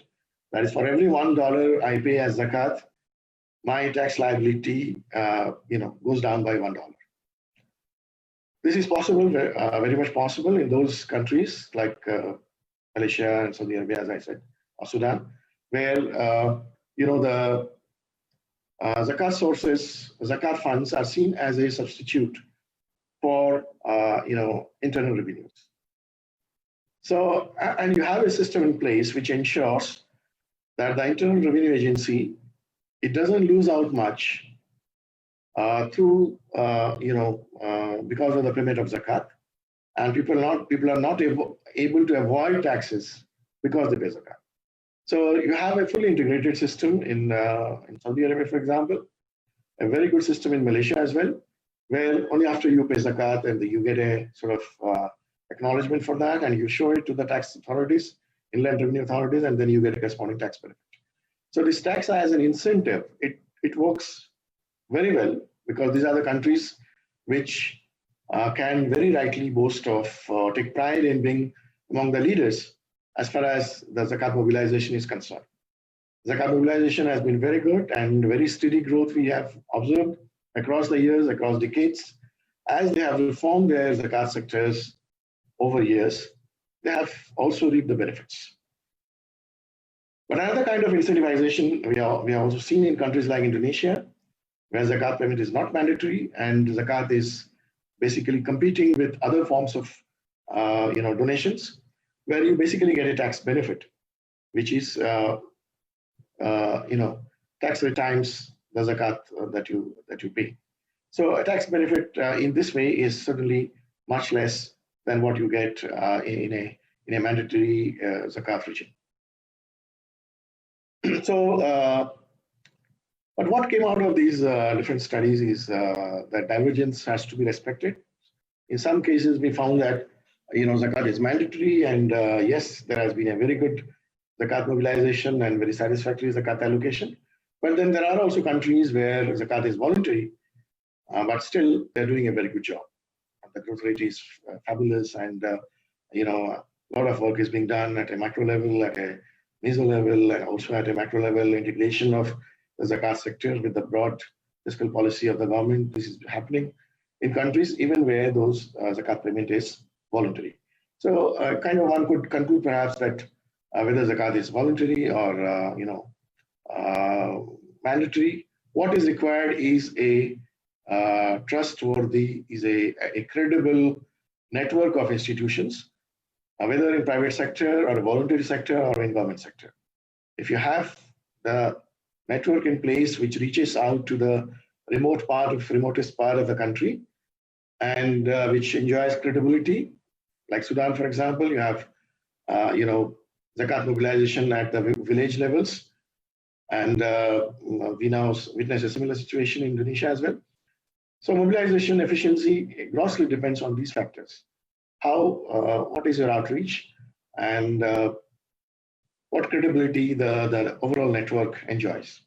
[SPEAKER 2] That is, for every $1 I pay as zakat, my tax liability, goes down by $1. This is possible, very much possible in those countries like Malaysia and Saudi Arabia, as I said, or Sudan, where the zakat sources, zakat funds are seen as a substitute for internal revenues. So, and you have a system in place which ensures that the Internal Revenue Agency, it doesn't lose out much because of the payment of zakat, and people are not able to avoid taxes because they pay zakat. So you have a fully integrated system in Saudi Arabia, for example, a very good system in Malaysia as well, where only after you pay zakat and you get a sort of acknowledgement for that, and you show it to the tax authorities, inland revenue authorities, and then you get a corresponding tax benefit. So this tax as an incentive, it works very well, because these are the countries which can very rightly boast of, take pride in being among the leaders as far as the Zakat mobilization is concerned. Zakat mobilization has been very good, and very steady growth we have observed across the years, across decades. As they have reformed their Zakat sectors over years, they have also reaped the benefits. But another kind of incentivization we have also seen in countries like Indonesia, where zakat payment is not mandatory, and zakat is basically competing with other forms of donations, where you basically get a tax benefit, which is tax-free times the zakat that you pay. So a tax benefit in this way is certainly much less than what you get in a mandatory zakat regime. So, but what came out of these different studies is that divergence has to be respected. In some cases, we found that zakat is mandatory, and yes, there has been a very good zakat mobilization and very satisfactory zakat allocation. But then there are also countries where zakat is voluntary, but still they're doing a very good job. The growth rate is fabulous, and a lot of work is being done at a macro level, at a meso level, and also at a macro level, integration of the zakat sector with the broad fiscal policy of the government. This is happening in countries even where those zakat payment is voluntary. So kind of one could conclude perhaps that whether zakat is voluntary or mandatory, what is required is a trustworthy, is a credible network of institutions, whether in private sector or a voluntary sector or in government sector. If you have the network in place which reaches out to the remotest part of the country, and which enjoys credibility, like Sudan, for example, you have zakat mobilization at the village levels, and we now witness a similar situation in Indonesia as well. So mobilization efficiency grossly depends on these factors. What is your outreach, and what credibility the overall network enjoys.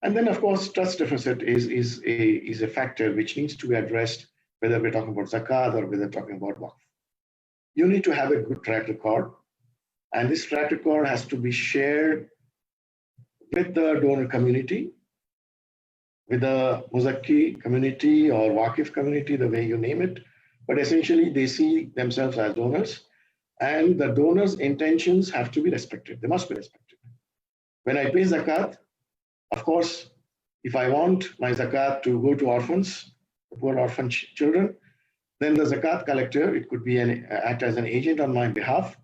[SPEAKER 2] And then, of course, trust deficit is a factor which needs to be addressed, whether we're talking about zakat or whether we're talking about waqf. You need to have a good track record, and this track record has to be shared with the donor community, with the Muzakki community or Waqif community, the way you name it. But essentially, they see themselves as donors, and the donors' intentions have to be respected. They must be respected. When I pay zakat, of course, if I want my zakat to go to orphans, poor orphan children, then the zakat collector, it could be act as an agent on my behalf,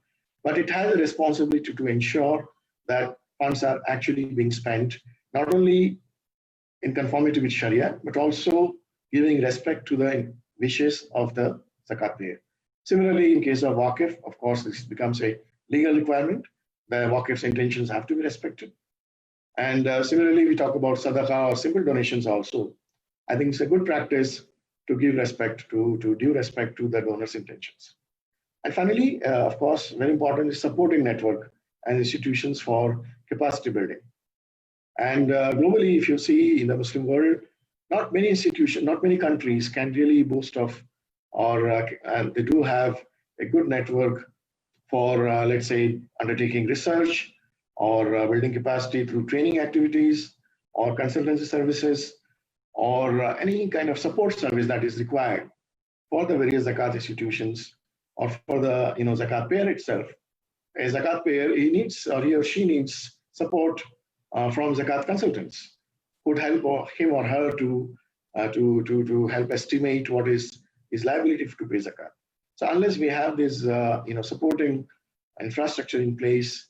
[SPEAKER 2] but it has a responsibility to ensure that funds are actually being spent, not only in conformity with Sharia, but also giving respect to the wishes of the zakat payer. Similarly, in case of Waqif, of course, this becomes a legal requirement. The Waqif's intentions have to be respected. And similarly, we talk about sadaqah or simple donations also. I think it's a good practice to give respect to due respect to the donor's intentions. And finally, of course, very important is supporting network and institutions for capacity building. And globally, if you see in the Muslim world, not many institutions, not many countries can really boast of, or and they do have a good network for, let's say, undertaking research or building capacity through training activities or consultancy services or any kind of support service that is required for the various zakat institutions or for the zakat payer itself. A zakat payer, he needs, or he or she needs support from zakat consultants who would help him or her to help estimate what is his liability to pay zakat. So unless we have this supporting infrastructure in place,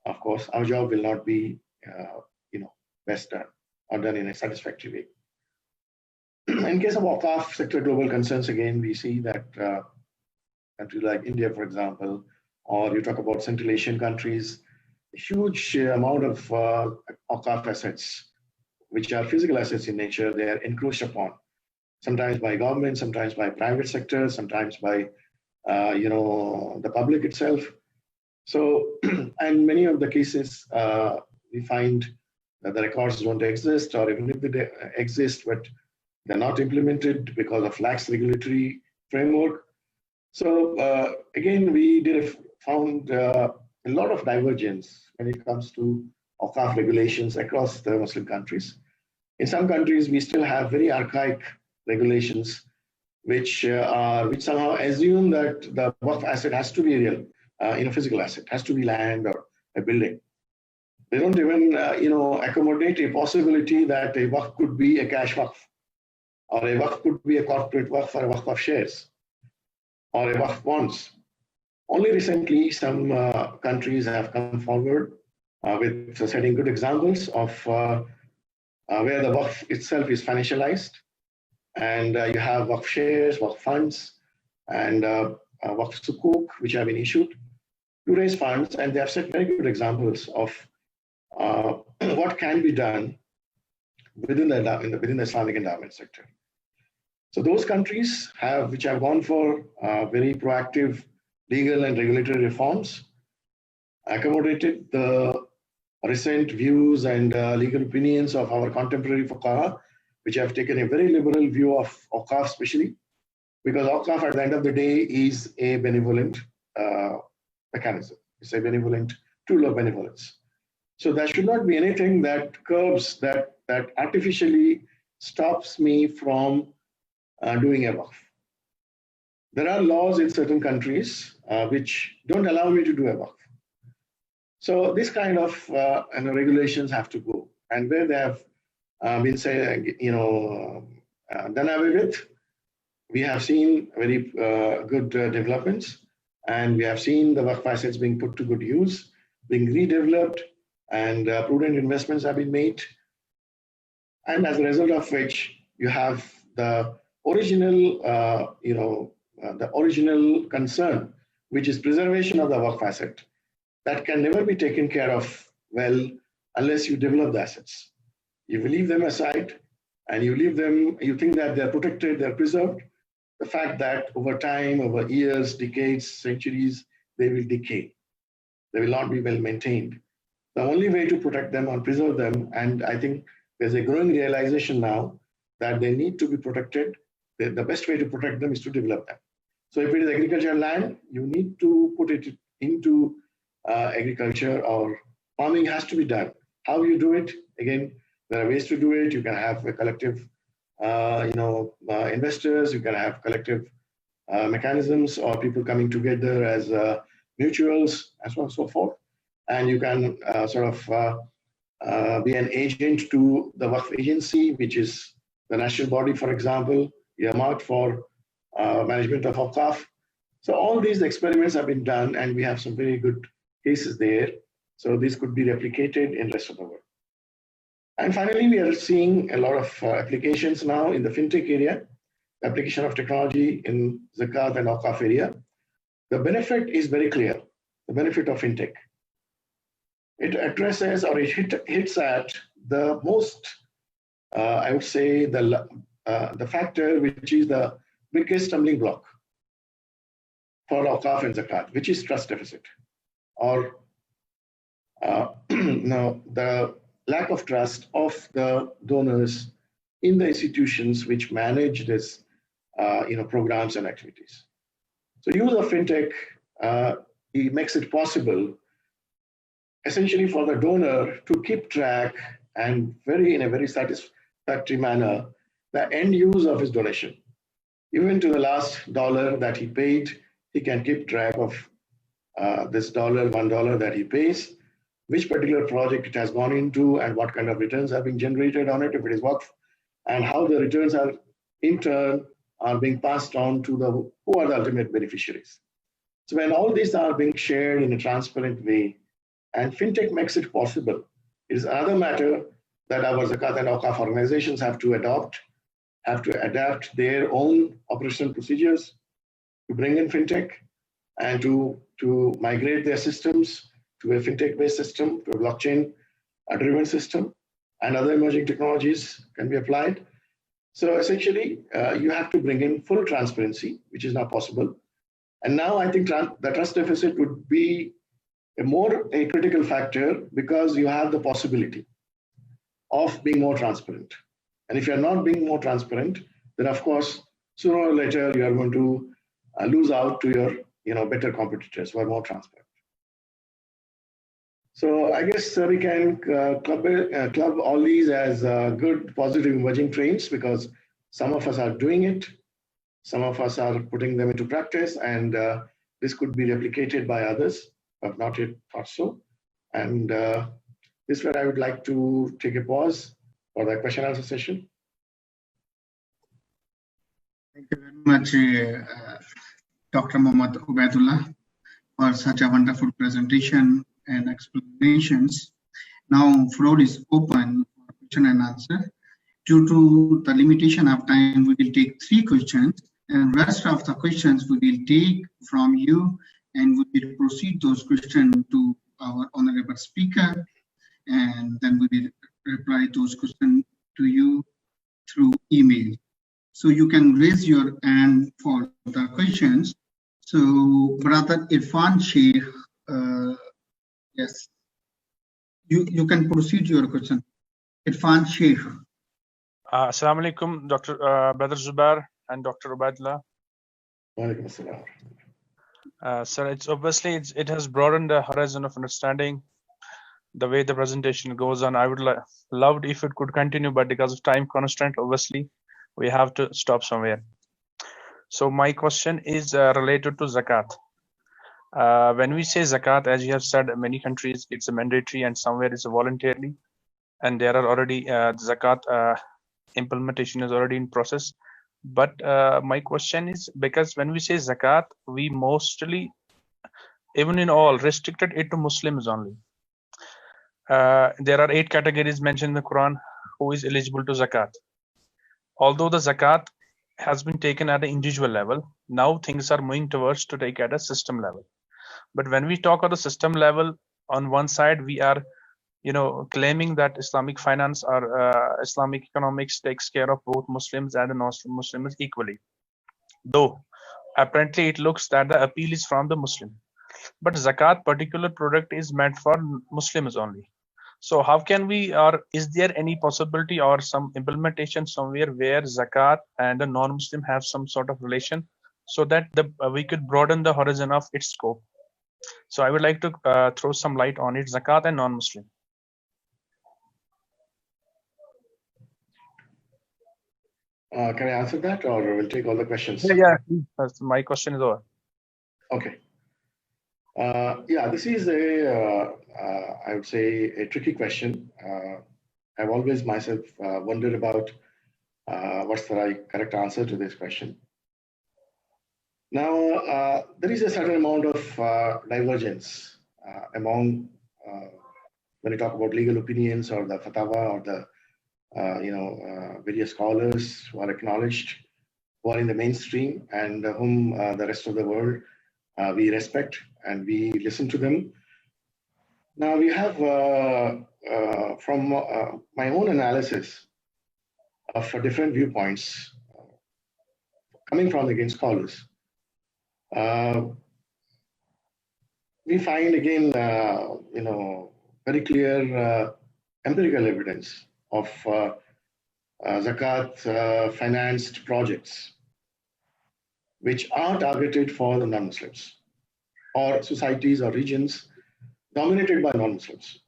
[SPEAKER 2] of course, our job will not be best done or done in a satisfactory way. In case of Akaf sector global concerns, again, we see that countries like India, for example, or you talk about Central Asian countries, a huge amount of Akaf assets, which are physical assets in nature, they are encroached upon, sometimes by government, sometimes by private sector, sometimes by the public itself. So, and many of the cases, we find that the records don't exist, or even if they exist, but they're not implemented because of lax regulatory framework. So again, we found a lot of divergence when it comes to Akaf regulations across the Muslim countries. In some countries, we still have very archaic regulations which somehow assume that the Waqf asset has to be real, physical asset, has to be land or a building. They don't even accommodate a possibility that a Waqf could be a cash Waqf, or a Waqf could be a corporate Waqf or a Waqf of shares, or a Waqf bonds. Only recently, some countries have come forward with setting good examples of where the Waqf itself is financialized, and you have Waqf shares, Waqf funds, and Waqf sukuk, which have been issued to raise funds, and they have set very good examples of what can be done within the Islamic endowment sector. So those countries which have gone for very proactive legal and regulatory reforms, accommodated the recent views and legal opinions of our contemporary fuqaha, which have taken a very liberal view of Akaf especially, because Akaf at the end of the day is a benevolent mechanism. It's a benevolent tool of benevolence. So there should not be anything that curbs, that artificially stops me from doing a Waqf. There are laws in certain countries which don't allow me to do a Waqf. So this kind of regulations have to go, and where they have been done away with, we have seen very good developments, and we have seen the Waqf assets being put to good use, being redeveloped, and prudent investments have been made. And as a result of which, you have the original, the original concern, which is preservation of the Waqf asset, that can never be taken care of well unless you develop the assets. You will leave them aside, and you leave them, you think that they're protected, they're preserved. The fact that over time, over years, decades, centuries, they will decay. They will not be well maintained. The only way to protect them and preserve them, and I think there's a growing realization now that they need to be protected. The best way to protect them is to develop them. So if it is agricultural land, you need to put it into agriculture, or farming has to be done. How you do it? Again, there are ways to do it. You can have a collective, investors. You can have collective mechanisms, or people coming together as mutuals, and so on and so forth. And you can be an agent to the Waqf agency, which is the national body, for example, earmarked for management of Akaf. So all these experiments have been done, and we have some very good cases there. So this could be replicated in the rest of the world. And finally, we are seeing a lot of applications now in the fintech area, application of technology in Zakat and Akaf area. The benefit is very clear, the benefit of fintech. It addresses, or it hits at the most, I would say, the factor which is the biggest stumbling block for Akaf and Zakat, which is trust deficit, or the lack of trust of the donors in the institutions which manage this, programs and activities. So use of fintech, it makes it possible essentially for the donor to keep track and in a very satisfactory manner the end use of his donation. Even to the last dollar that he paid, he can keep track of this $1 that he pays, which particular project it has gone into, and what kind of returns are being generated on it, if it is worth, and how the returns are in turn are being passed on to who are the ultimate beneficiaries. So when all these are being shared in a transparent way, and fintech makes it possible, it is another matter that our Zakat and Akaf organizations have to adapt their own operational procedures to bring in fintech and to migrate their systems to a fintech-based system, to a blockchain-driven system, and other emerging technologies can be applied. So essentially, you have to bring in full transparency, which is now possible. And now I think the trust deficit would be a critical factor, because you have the possibility of being more transparent. And if you're not being more transparent, then of course, sooner or later, you are going to lose out to your better competitors who are more transparent. So I guess we can club all these as good, positive emerging trends, because some of us are doing it, some of us are putting them into practice, and this could be replicated by others, but not yet thought so. And this is where I would like to take a pause for the question and answer session.
[SPEAKER 1] Thank you very much, Dr. Mohammed Obaidullah, for such a wonderful presentation and explanations. Now, floor is open for question and answer. Due to the limitation of time, we will take 3 questions, and rest of the questions we will take from you, and we will proceed those questions to our honorable speaker, and then we will reply those questions to you through email. So you can raise your hand for the questions. So, Brother Irfan Sheikh, yes, you can proceed your question. Irfan Sheikh.
[SPEAKER 3] Assalamu alaikum, Dr. Brother Zubair and Dr. Obaidullah. Sir, it's obviously it has broadened the horizon of understanding the way the presentation goes on. I would loved if it could continue, but because of time constraint, obviously we have to stop somewhere. So my question is related to zakat. When we say zakat, as you have said, in many countries it's a mandatory and somewhere it's a voluntarily, and there are already zakat implementation is already in process. But my question is, because when we say zakat, we mostly, even in all, restricted it to Muslims only. There are 8 categories mentioned in the Quran who is eligible to zakat. Although the zakat has been taken at an individual level, now things are moving towards to take at a system level. But when we talk at the system level, on one side we are claiming that Islamic finance or Islamic economics takes care of both Muslims and non-Muslims equally. Though apparently it looks that the appeal is from the Muslim, but zakat particular product is meant for Muslims only. So how can we, or is there any possibility or some implementation somewhere where zakat and the non-Muslim have some sort of relation, so that we could broaden the horizon of its scope? So I would like to throw some light on it, zakat and non-Muslim.
[SPEAKER 2] Can I answer that, or we'll take all the questions?
[SPEAKER 3] Yeah. My question is over.
[SPEAKER 2] Okay. Yeah, this is I would say, a tricky question. I've always myself wondered about what's the correct answer to this question. Now, there is a certain amount of divergence among when you talk about legal opinions or the fatwa or the various scholars who are acknowledged, who are in the mainstream, and whom the rest of the world we respect and we listen to them. Now we have, from my own analysis of different viewpoints coming from again scholars, we find again, very clear empirical evidence of Zakat financed projects which are targeted for the non-Muslims or societies or regions dominated by non-Muslims.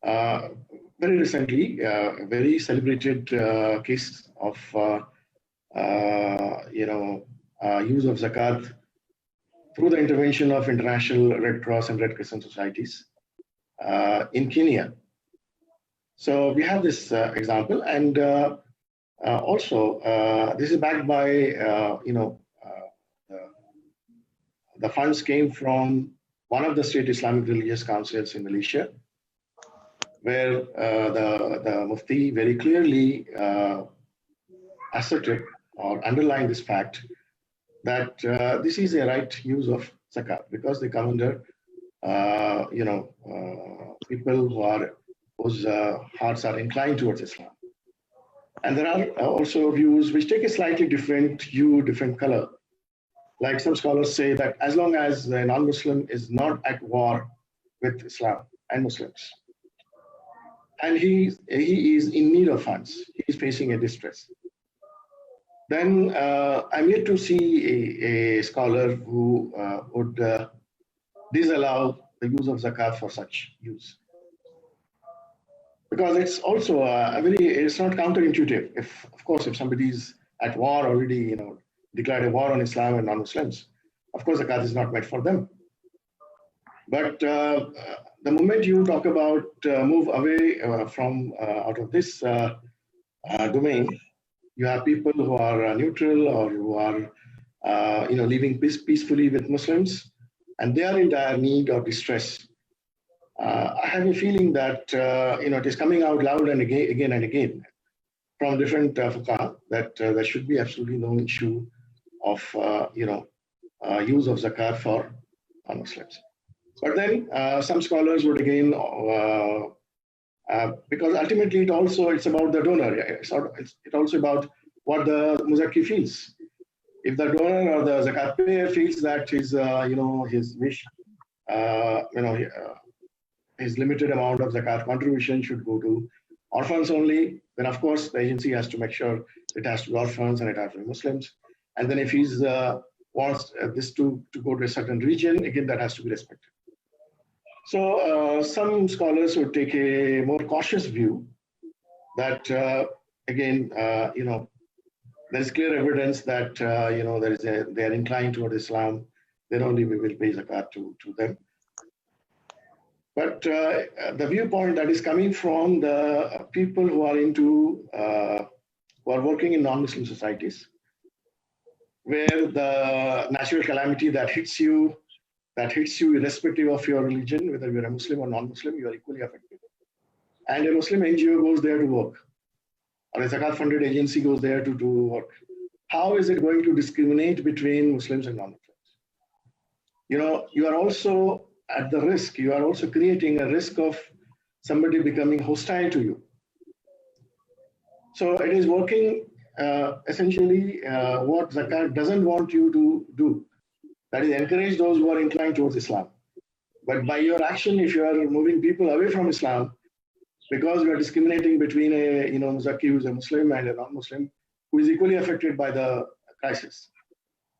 [SPEAKER 2] Very recently, a very celebrated case of use of zakat through the intervention of international Red Cross and Red Crescent societies in Kenya. So we have this example, and also this is backed by the funds came from one of the state Islamic religious councils in Malaysia, where the Mufti very clearly asserted or underlined this fact that this is a right use of zakat because they come under people whose hearts are inclined towards Islam. And there are also views which take a slightly different hue, different color. Like some scholars say that as long as the non-Muslim is not at war with Islam and Muslims, and he is in need of funds, he is facing a distress, then I'm yet to see a scholar who would disallow the use of zakat for such use. Because it's also it's not counterintuitive. Of course, if somebody is at war already, declared a war on Islam and non-Muslims, of course, zakat is not meant for them. But the moment you talk about move away from out of this domain, you have people who are neutral or who are living peacefully with Muslims, and they are in dire need or distress. I have a feeling that it is coming out loud and again and again from different fuqaha that there should be absolutely no issue of use of zakat for non-Muslims. But then some scholars would again, because ultimately it's about the donor. It's also about what the muzakki feels. If the donor or the zakat payer feels that his wish, his limited amount of zakat contribution should go to orphans only, then of course the agency has to make sure it has to be orphans and it has to be Muslims. And then if he wants this to go to a certain region, again that has to be respected. So some scholars would take a more cautious view that there is clear evidence that they are inclined toward Islam. Then only we will pay zakat to them. But the viewpoint that is coming from the people who are who are working in non-Muslim societies, where the natural calamity that hits you irrespective of your religion, whether you're a Muslim or non-Muslim, you are equally affected. And a Muslim NGO goes there to work, or a zakat-funded agency goes there to do work. How is it going to discriminate between Muslims and non-Muslims? You are also at the risk, you are also creating a risk of somebody becoming hostile to you. So it is working essentially what zakat doesn't want you to do. That is, encourage those who are inclined towards Islam. But by your action, if you are moving people away from Islam, because you are discriminating between a muzakki who is a Muslim and a non-Muslim who is equally affected by the crisis,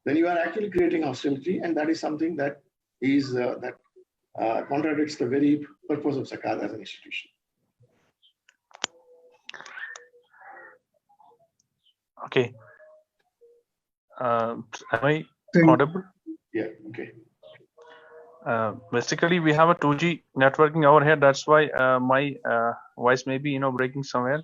[SPEAKER 2] then you are actually creating hostility, and that is something that is contradicts the very purpose of zakat as an institution.
[SPEAKER 3] Okay. Am I audible?
[SPEAKER 2] Yeah. Okay.
[SPEAKER 3] Basically, we have a 2G networking over here. That's why my voice may be breaking somewhere.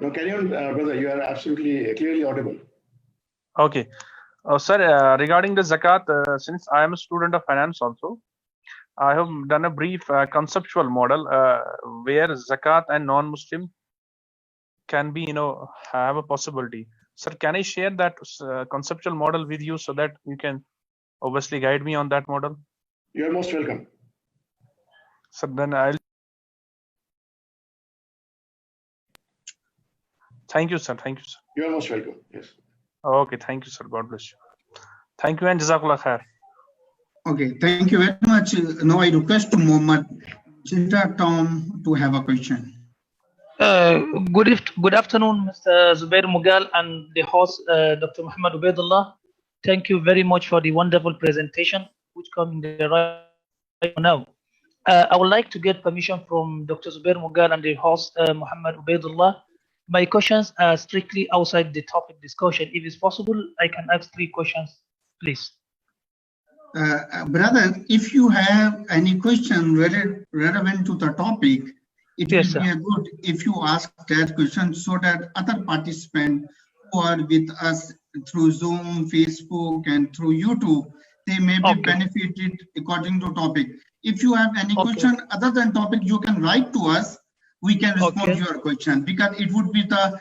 [SPEAKER 2] No, carry on, brother. You are absolutely clearly audible.
[SPEAKER 3] Okay. Sir, regarding the zakat, since I am a student of finance also, I have done a brief conceptual model where zakat and non-Muslim can be, have a possibility. Sir, can I share that conceptual model with you so that you can obviously guide me on that model?
[SPEAKER 2] You are most welcome.
[SPEAKER 3] So then I'll. Thank you, sir. Thank you, sir.
[SPEAKER 2] You are most welcome. Yes.
[SPEAKER 3] Okay. Thank you, sir. God bless you. Thank you and Jazakallah khair.
[SPEAKER 1] Okay, thank you very much. Now I request to Mohammed Zita Tom to have a question.
[SPEAKER 4] Good afternoon, Mr. Zubair Mughal and the host, Dr. Mohammed Obaidullah. Thank you very much for the wonderful presentation, which comes in the right now. I would like to get permission from Dr. Zubair Mughal and the host, Mohammed Obaidullah. My questions are strictly outside the topic discussion. If it's possible, I can ask 3 questions, please.
[SPEAKER 1] Brother, if you have any question relevant to the topic, it
[SPEAKER 4] Yes,
[SPEAKER 1] will
[SPEAKER 4] sir.
[SPEAKER 1] be good if you ask that question so that other participants who are with us through Zoom, Facebook, and through YouTube, they may be
[SPEAKER 4] Okay.
[SPEAKER 1] benefited according to topic. If you have any
[SPEAKER 4] Okay.
[SPEAKER 1] question other than topic, you can write to us. We can respond
[SPEAKER 4] Okay.
[SPEAKER 1] to your question because it would be the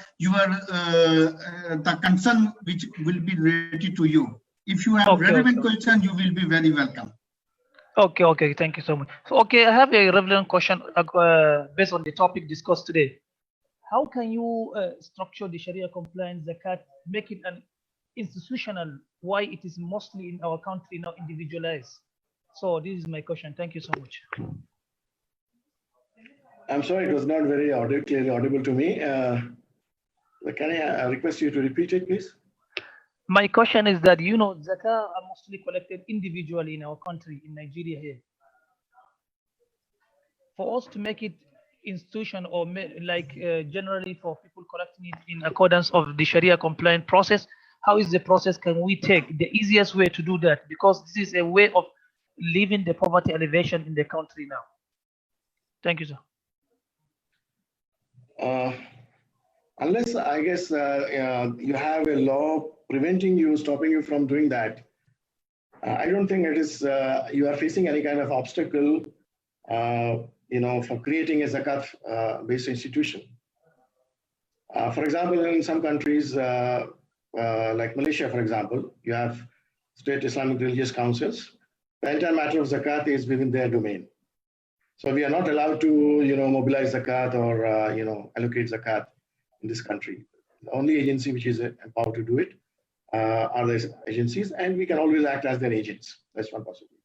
[SPEAKER 1] concern which will be related to you. If you have
[SPEAKER 4] Okay,
[SPEAKER 1] relevant
[SPEAKER 4] okay.
[SPEAKER 1] question, you will be very welcome.
[SPEAKER 4] Okay, thank you so much. So, okay, I have a relevant question based on the topic discussed today. How can you structure the Sharia compliance zakat, make it an institutional, why it is mostly in our country now individualized? So this is my question. Thank you so much.
[SPEAKER 2] I'm sorry, it was not very clearly audible to me. Can I request you to repeat it, please?
[SPEAKER 4] My question is that, zakat are mostly collected individually in our country, in Nigeria here. For us to make it institution or generally for people collecting it in accordance of the Sharia compliant process, how is the process can we take? The easiest way to do that, because this is a way of leaving the poverty elevation in the country now. Thank you, sir.
[SPEAKER 2] Unless I guess you have a law preventing you, stopping you from doing that, I don't think it is you are facing any kind of obstacle, for creating a zakat-based institution. For example, in some countries like Malaysia, for example, you have state Islamic religious councils. The entire matter of zakat is within their domain. So we are not allowed to, mobilize zakat or, allocate zakat in this country. The only agency which is empowered to do it are the agencies, and we can always act as their agents. That's one possibility.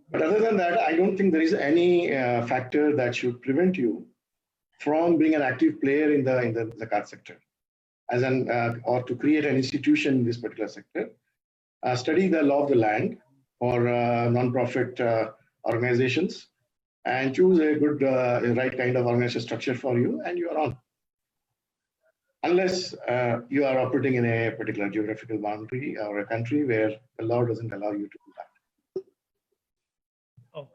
[SPEAKER 2] But other than that, I don't think there is any factor that should prevent you from being an active player in the zakat sector, or to create an institution in this particular sector. Study the law of the land for non-profit organizations, and choose a good, right kind of organization structure for you, and you are on. Unless you are operating in a particular geographical boundary or a country where the law doesn't allow you to do that.
[SPEAKER 4] Oh,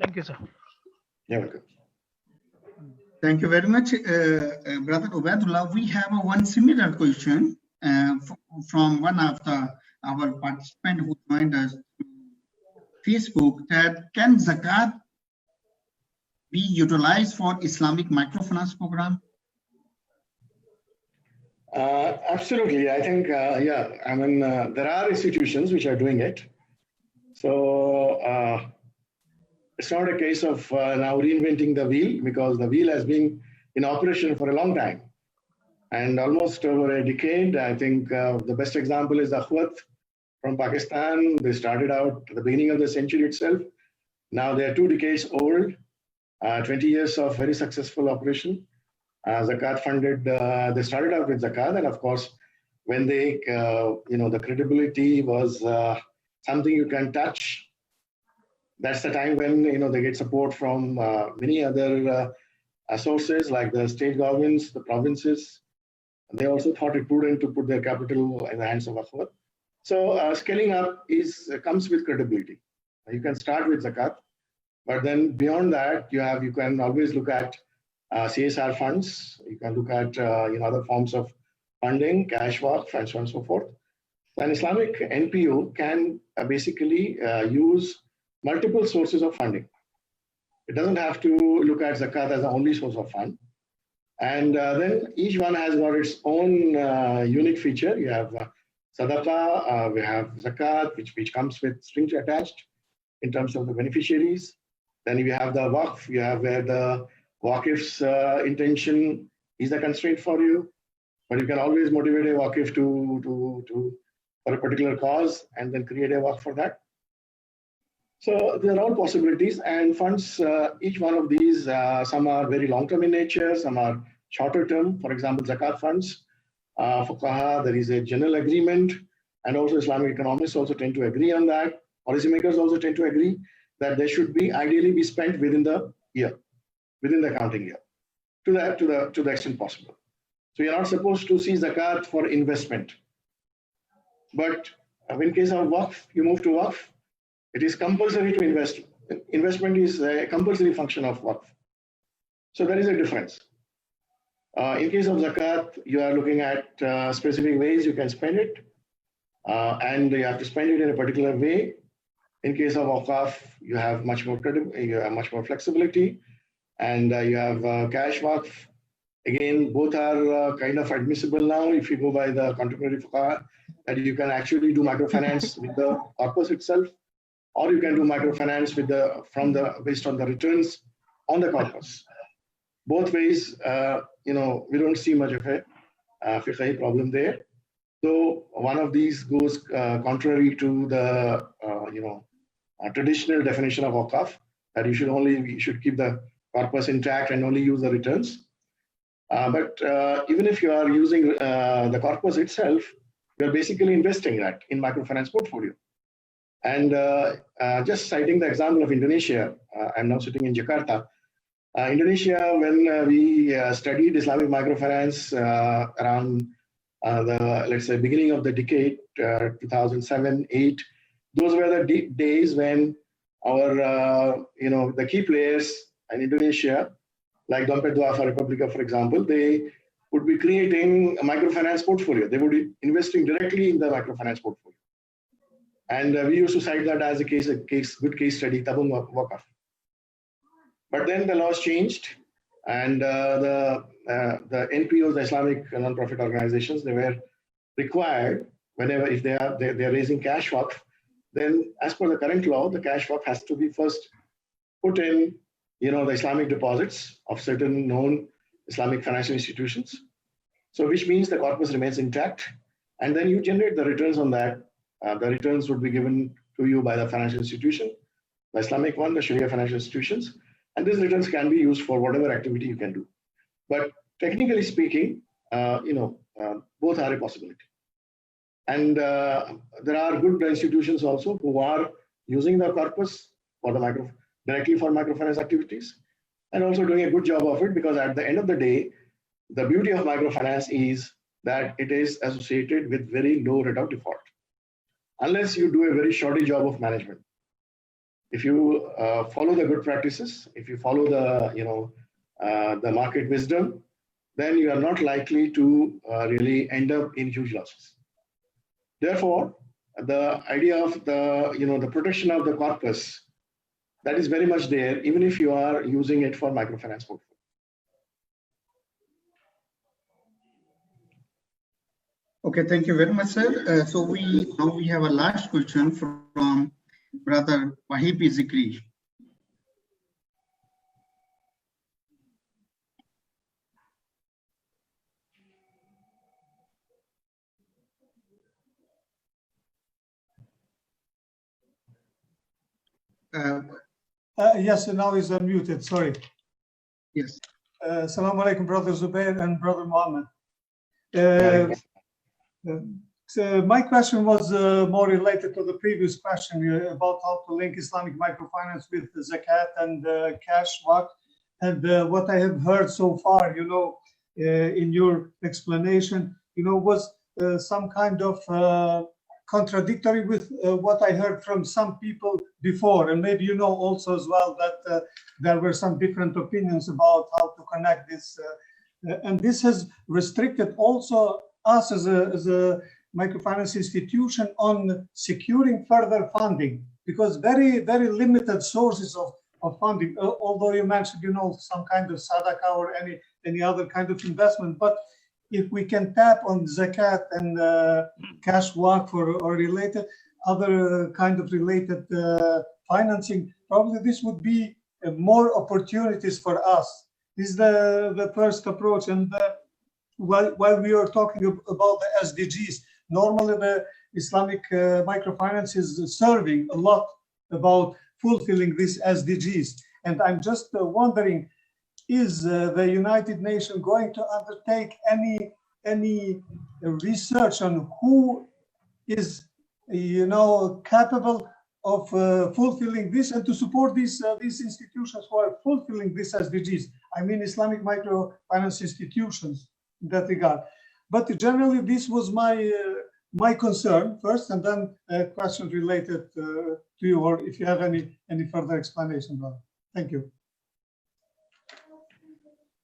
[SPEAKER 4] thank you, sir.
[SPEAKER 2] You're welcome.
[SPEAKER 1] Thank you very much, Brother Obaidullah. We have one similar question from one of our participants who joined us through Facebook, that can zakat be utilized for Islamic microfinance program?
[SPEAKER 2] Absolutely. I think, there are institutions which are doing it. So it's not a case of now reinventing the wheel, because the wheel has been in operation for a long time. And almost over a decade, I think the best example is Akhwat from Pakistan. They started out at the beginning of the century itself. Now they are 2 decades old, 20 years of very successful operation. Zakat funded, they started out with zakat, and of course, when they, the credibility was something you can touch, that's the time when, they get support from many other sources like the state governments, the provinces. They also thought it prudent to put their capital in the hands of Akhwat. So scaling up comes with credibility. You can start with zakat, but then beyond that, you can always look at CSR funds. You can look at other forms of funding, cash work, and so on and so forth. An Islamic NPO can basically use multiple sources of funding. It doesn't have to look at zakat as the only source of fund. And then each one has got its own unique feature. You have sadaqah, we have zakat, which comes with strings attached in terms of the beneficiaries. Then you have the waqf, you have where the waqif's intention is the constraint for you. But you can always motivate a waqif to for a particular cause and then create a waqf for that. So there are all possibilities, and funds, each one of these, some are very long-term in nature, some are shorter term. For example, zakat funds, fuqaha, there is a general agreement, and also Islamic economists also tend to agree on that. Policymakers also tend to agree that they should be ideally be spent within the year, within the accounting year, to the extent possible. So you're not supposed to see zakat for investment. But in case of waqf, you move to waqf, it is compulsory to invest. Investment is a compulsory function of waqf. So there is a difference. In case of zakat, you are looking at specific ways you can spend it, and you have to spend it in a particular way. In case of Akaf, you have much more flexibility, and you have cash waqf. Again, both are kind of admissible now if you go by the contemporary fuqaha, that you can actually do microfinance with the corpus itself, or you can do microfinance with based on the returns on the corpus. Both ways, we don't see much of a fiqhi problem there. So one of these goes contrary to the traditional definition of Akaf, that you should keep the corpus intact and only use the returns. But even if you are using the corpus itself, you're basically investing that in microfinance portfolio. And just citing the example of Indonesia, I'm now sitting in Jakarta. Indonesia, when we studied Islamic microfinance around let's say beginning of the decade, 2007-8, those were the days when our the key players in Indonesia, like Dompet Duafa Republika, for example, they would be creating a microfinance portfolio. They would be investing directly in the microfinance portfolio. And we used to cite that as a good case study, Tabung Wakaf. But then the laws changed, and the NPOs, the Islamic non-profit organizations, they were required whenever, if they are raising cash waqf, then as per the current law, the cash waqf has to be first put in, the Islamic deposits of certain known Islamic financial institutions. So which means the corpus remains intact, and then you generate the returns on that. The returns would be given to you by the financial institution, the Islamic one, the Sharia financial institutions, and these returns can be used for whatever activity you can do. But technically speaking, both are a possibility. And there are good institutions also who are using the corpus for directly for microfinance activities, and also doing a good job of it, because at the end of the day, the beauty of microfinance is that it is associated with very low rate of default, unless you do a very shoddy job of management. If you follow the good practices, if you follow the market wisdom, then you are not likely to really end up in huge losses. Therefore, the idea of the protection of the corpus, that is very much there, even if you are using it for microfinance portfolio.
[SPEAKER 1] Okay, thank you very much, sir. So now we have a last question from Brother Wahib Zikri.
[SPEAKER 5] Yes, now he's unmuted, sorry.
[SPEAKER 1] Yes.
[SPEAKER 5] Assalamu alaikum, Brother Zubair and Brother Mohammed. So my question was more related to the previous question about how to link Islamic microfinance with the zakat and cash waqf. And what I have heard so far, in your explanation, was some kind of contradictory with what I heard from some people before. And maybe also as well that there were some different opinions about how to connect this. And this has restricted also us as a microfinance institution on securing further funding, because very, very limited sources of funding, although you mentioned, some kind of sadaqah or any other kind of investment. But if we can tap on zakat and cash waqf or related, other kind of related financing, probably this would be more opportunities for us. This is the first approach. And while we are talking about the SDGs, normally Islamic microfinance is serving a lot about fulfilling these SDGs. And I'm just wondering, is the United Nations going to undertake any research on who is, capable of fulfilling this and to support these institutions who are fulfilling these SDGs? I mean, Islamic microfinance institutions in that regard. But generally, this was my concern first, and then a question related to you, or if you have any further explanation about it. Thank you.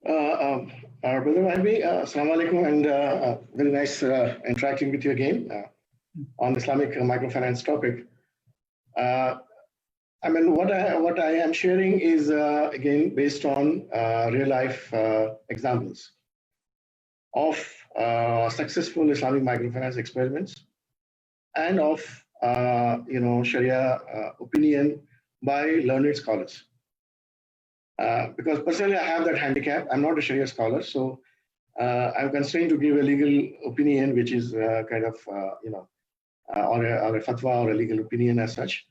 [SPEAKER 2] Brother Albi, assalamu alaikum, and very nice interacting with you again on the Islamic microfinance topic. I mean, what I am sharing is again based on real life examples of successful Islamic microfinance experiments and of Sharia opinion by learned scholars. Because personally, I have that handicap. I'm not a Sharia scholar, so I'm constrained to give a legal opinion, which is kind of or a fatwa or a legal opinion as such.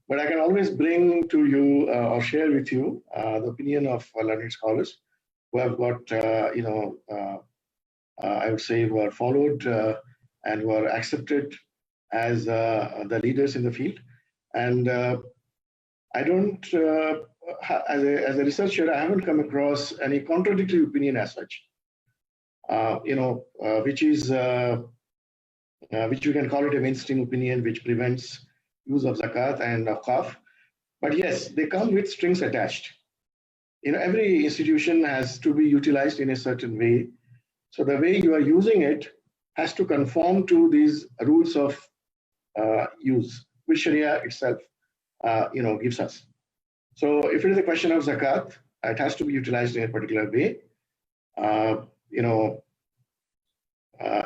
[SPEAKER 2] But I can always bring to you or share with you the opinion of learned scholars who have got, I would say, who are followed and who are accepted as the leaders in the field. And I don't, as a researcher, I haven't come across any contradictory opinion as such, which is, which you can call it a mainstream opinion, which prevents use of zakat and akaf. But yes, they come with strings attached. Every institution has to be utilized in a certain way. So the way you are using it has to conform to these rules of use, which Sharia itself, gives us. So if it is a question of zakat, it has to be utilized in a particular way.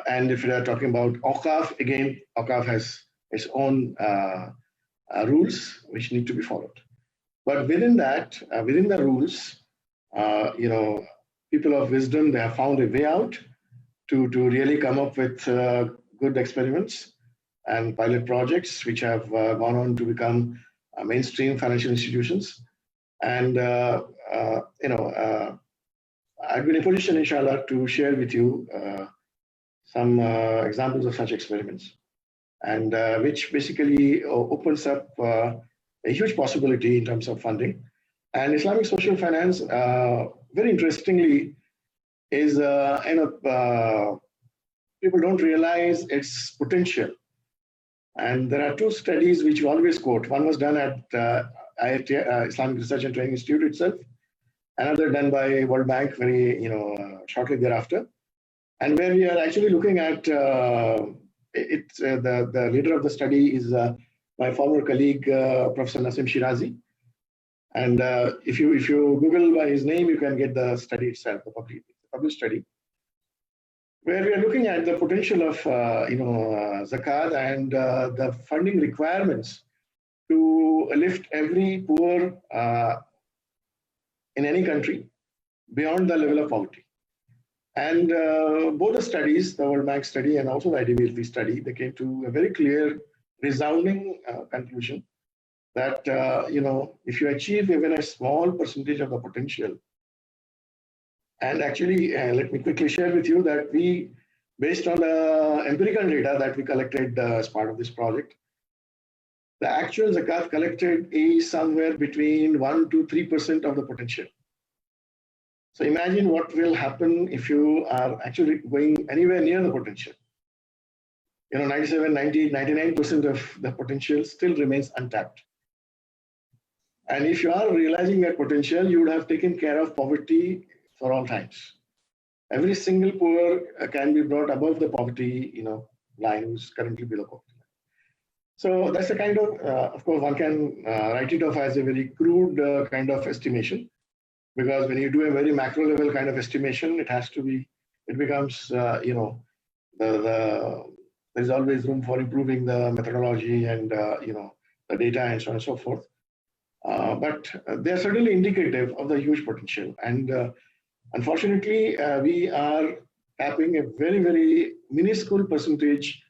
[SPEAKER 2] And if we are talking about Akaf, again, Akaf has its own rules which need to be followed. But within that, within the rules, people of wisdom, they have found a way out to really come up with good experiments and pilot projects which have gone on to become mainstream financial institutions. And I've been in a position, inshallah, to share with you some examples of such experiments, and which basically opens up a huge possibility in terms of funding. And Islamic social finance, very interestingly, is people don't realize its potential. And there are two studies which we always quote. One was done at IIT, Islamic Research and Training Institute itself. Another done by World Bank very shortly thereafter. And where we are actually looking at the leader of the study is my former colleague, Professor Nasim Shirazi. And if you Google by his name, you can get the study itself, the published study, where we are looking at the potential of zakat and the funding requirements to lift every poor in any country beyond the level of poverty. And both the studies, the World Bank study and also the IDBLP study, they came to a very clear, resounding conclusion that if you achieve even a small percentage of the potential, and actually let me quickly share with you that we, based on the empirical data that we collected as part of this project, the actual zakat collected is somewhere between 1 to 3% of the potential. So imagine what will happen if you are actually going anywhere near the potential. 97, 90, 99% of the potential still remains untapped. And if you are realizing that potential, you would have taken care of poverty for all times. Every single poor can be brought above the poverty line, which is currently below poverty line. So that's the kind of course, one can write it off as a very crude kind of estimation. Because when you do a very macro level kind of estimation, it becomes, there's always room for improving the methodology and, the data and so on and so forth. But they are certainly indicative of the huge potential. And unfortunately, we are tapping a very, very minuscule percentage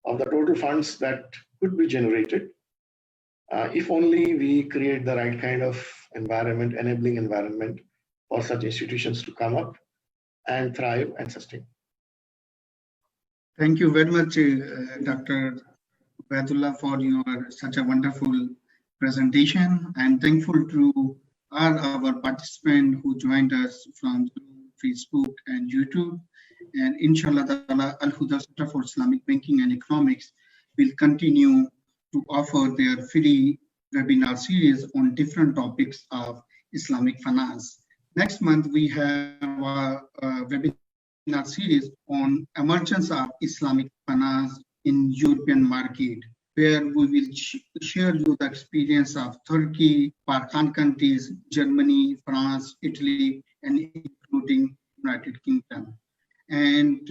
[SPEAKER 2] of the total funds that could be generated if only we create the right kind of environment, enabling environment for such institutions to come up and thrive and sustain.
[SPEAKER 1] Thank you very much, Dr. Obaidullah, for your such a wonderful presentation. I'm thankful to all our participants who joined us from Facebook and YouTube. And inshallah, Al-Huda Center for Islamic Banking and Economics will continue to offer their free webinar series on different topics of Islamic finance. Next month, we have a webinar series on emergence of Islamic finance in European market, where we will share you the experience of Turkey, Balkan countries, Germany, France, Italy, and including United Kingdom. And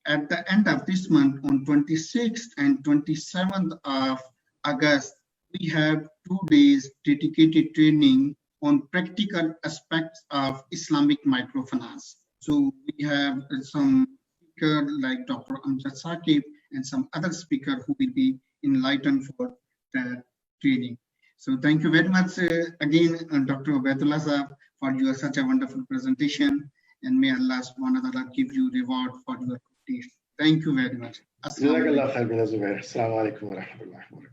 [SPEAKER 1] at the end of this month, on 26th and 27th of August, we have 2 days dedicated training on practical aspects of Islamic microfinance. So we have some speaker like Dr. Amjad Saqib and some other speaker who will be enlightened for that training. So thank you very much again, Dr. Obaidullah Sahab, for your such a wonderful presentation. And may Allah subhanahu wa ta'ala give you reward for your activities. Thank you very much. Assalamu alaikum.
[SPEAKER 2] Assalamu alaikum wa rahmatullahi wa barakatuh.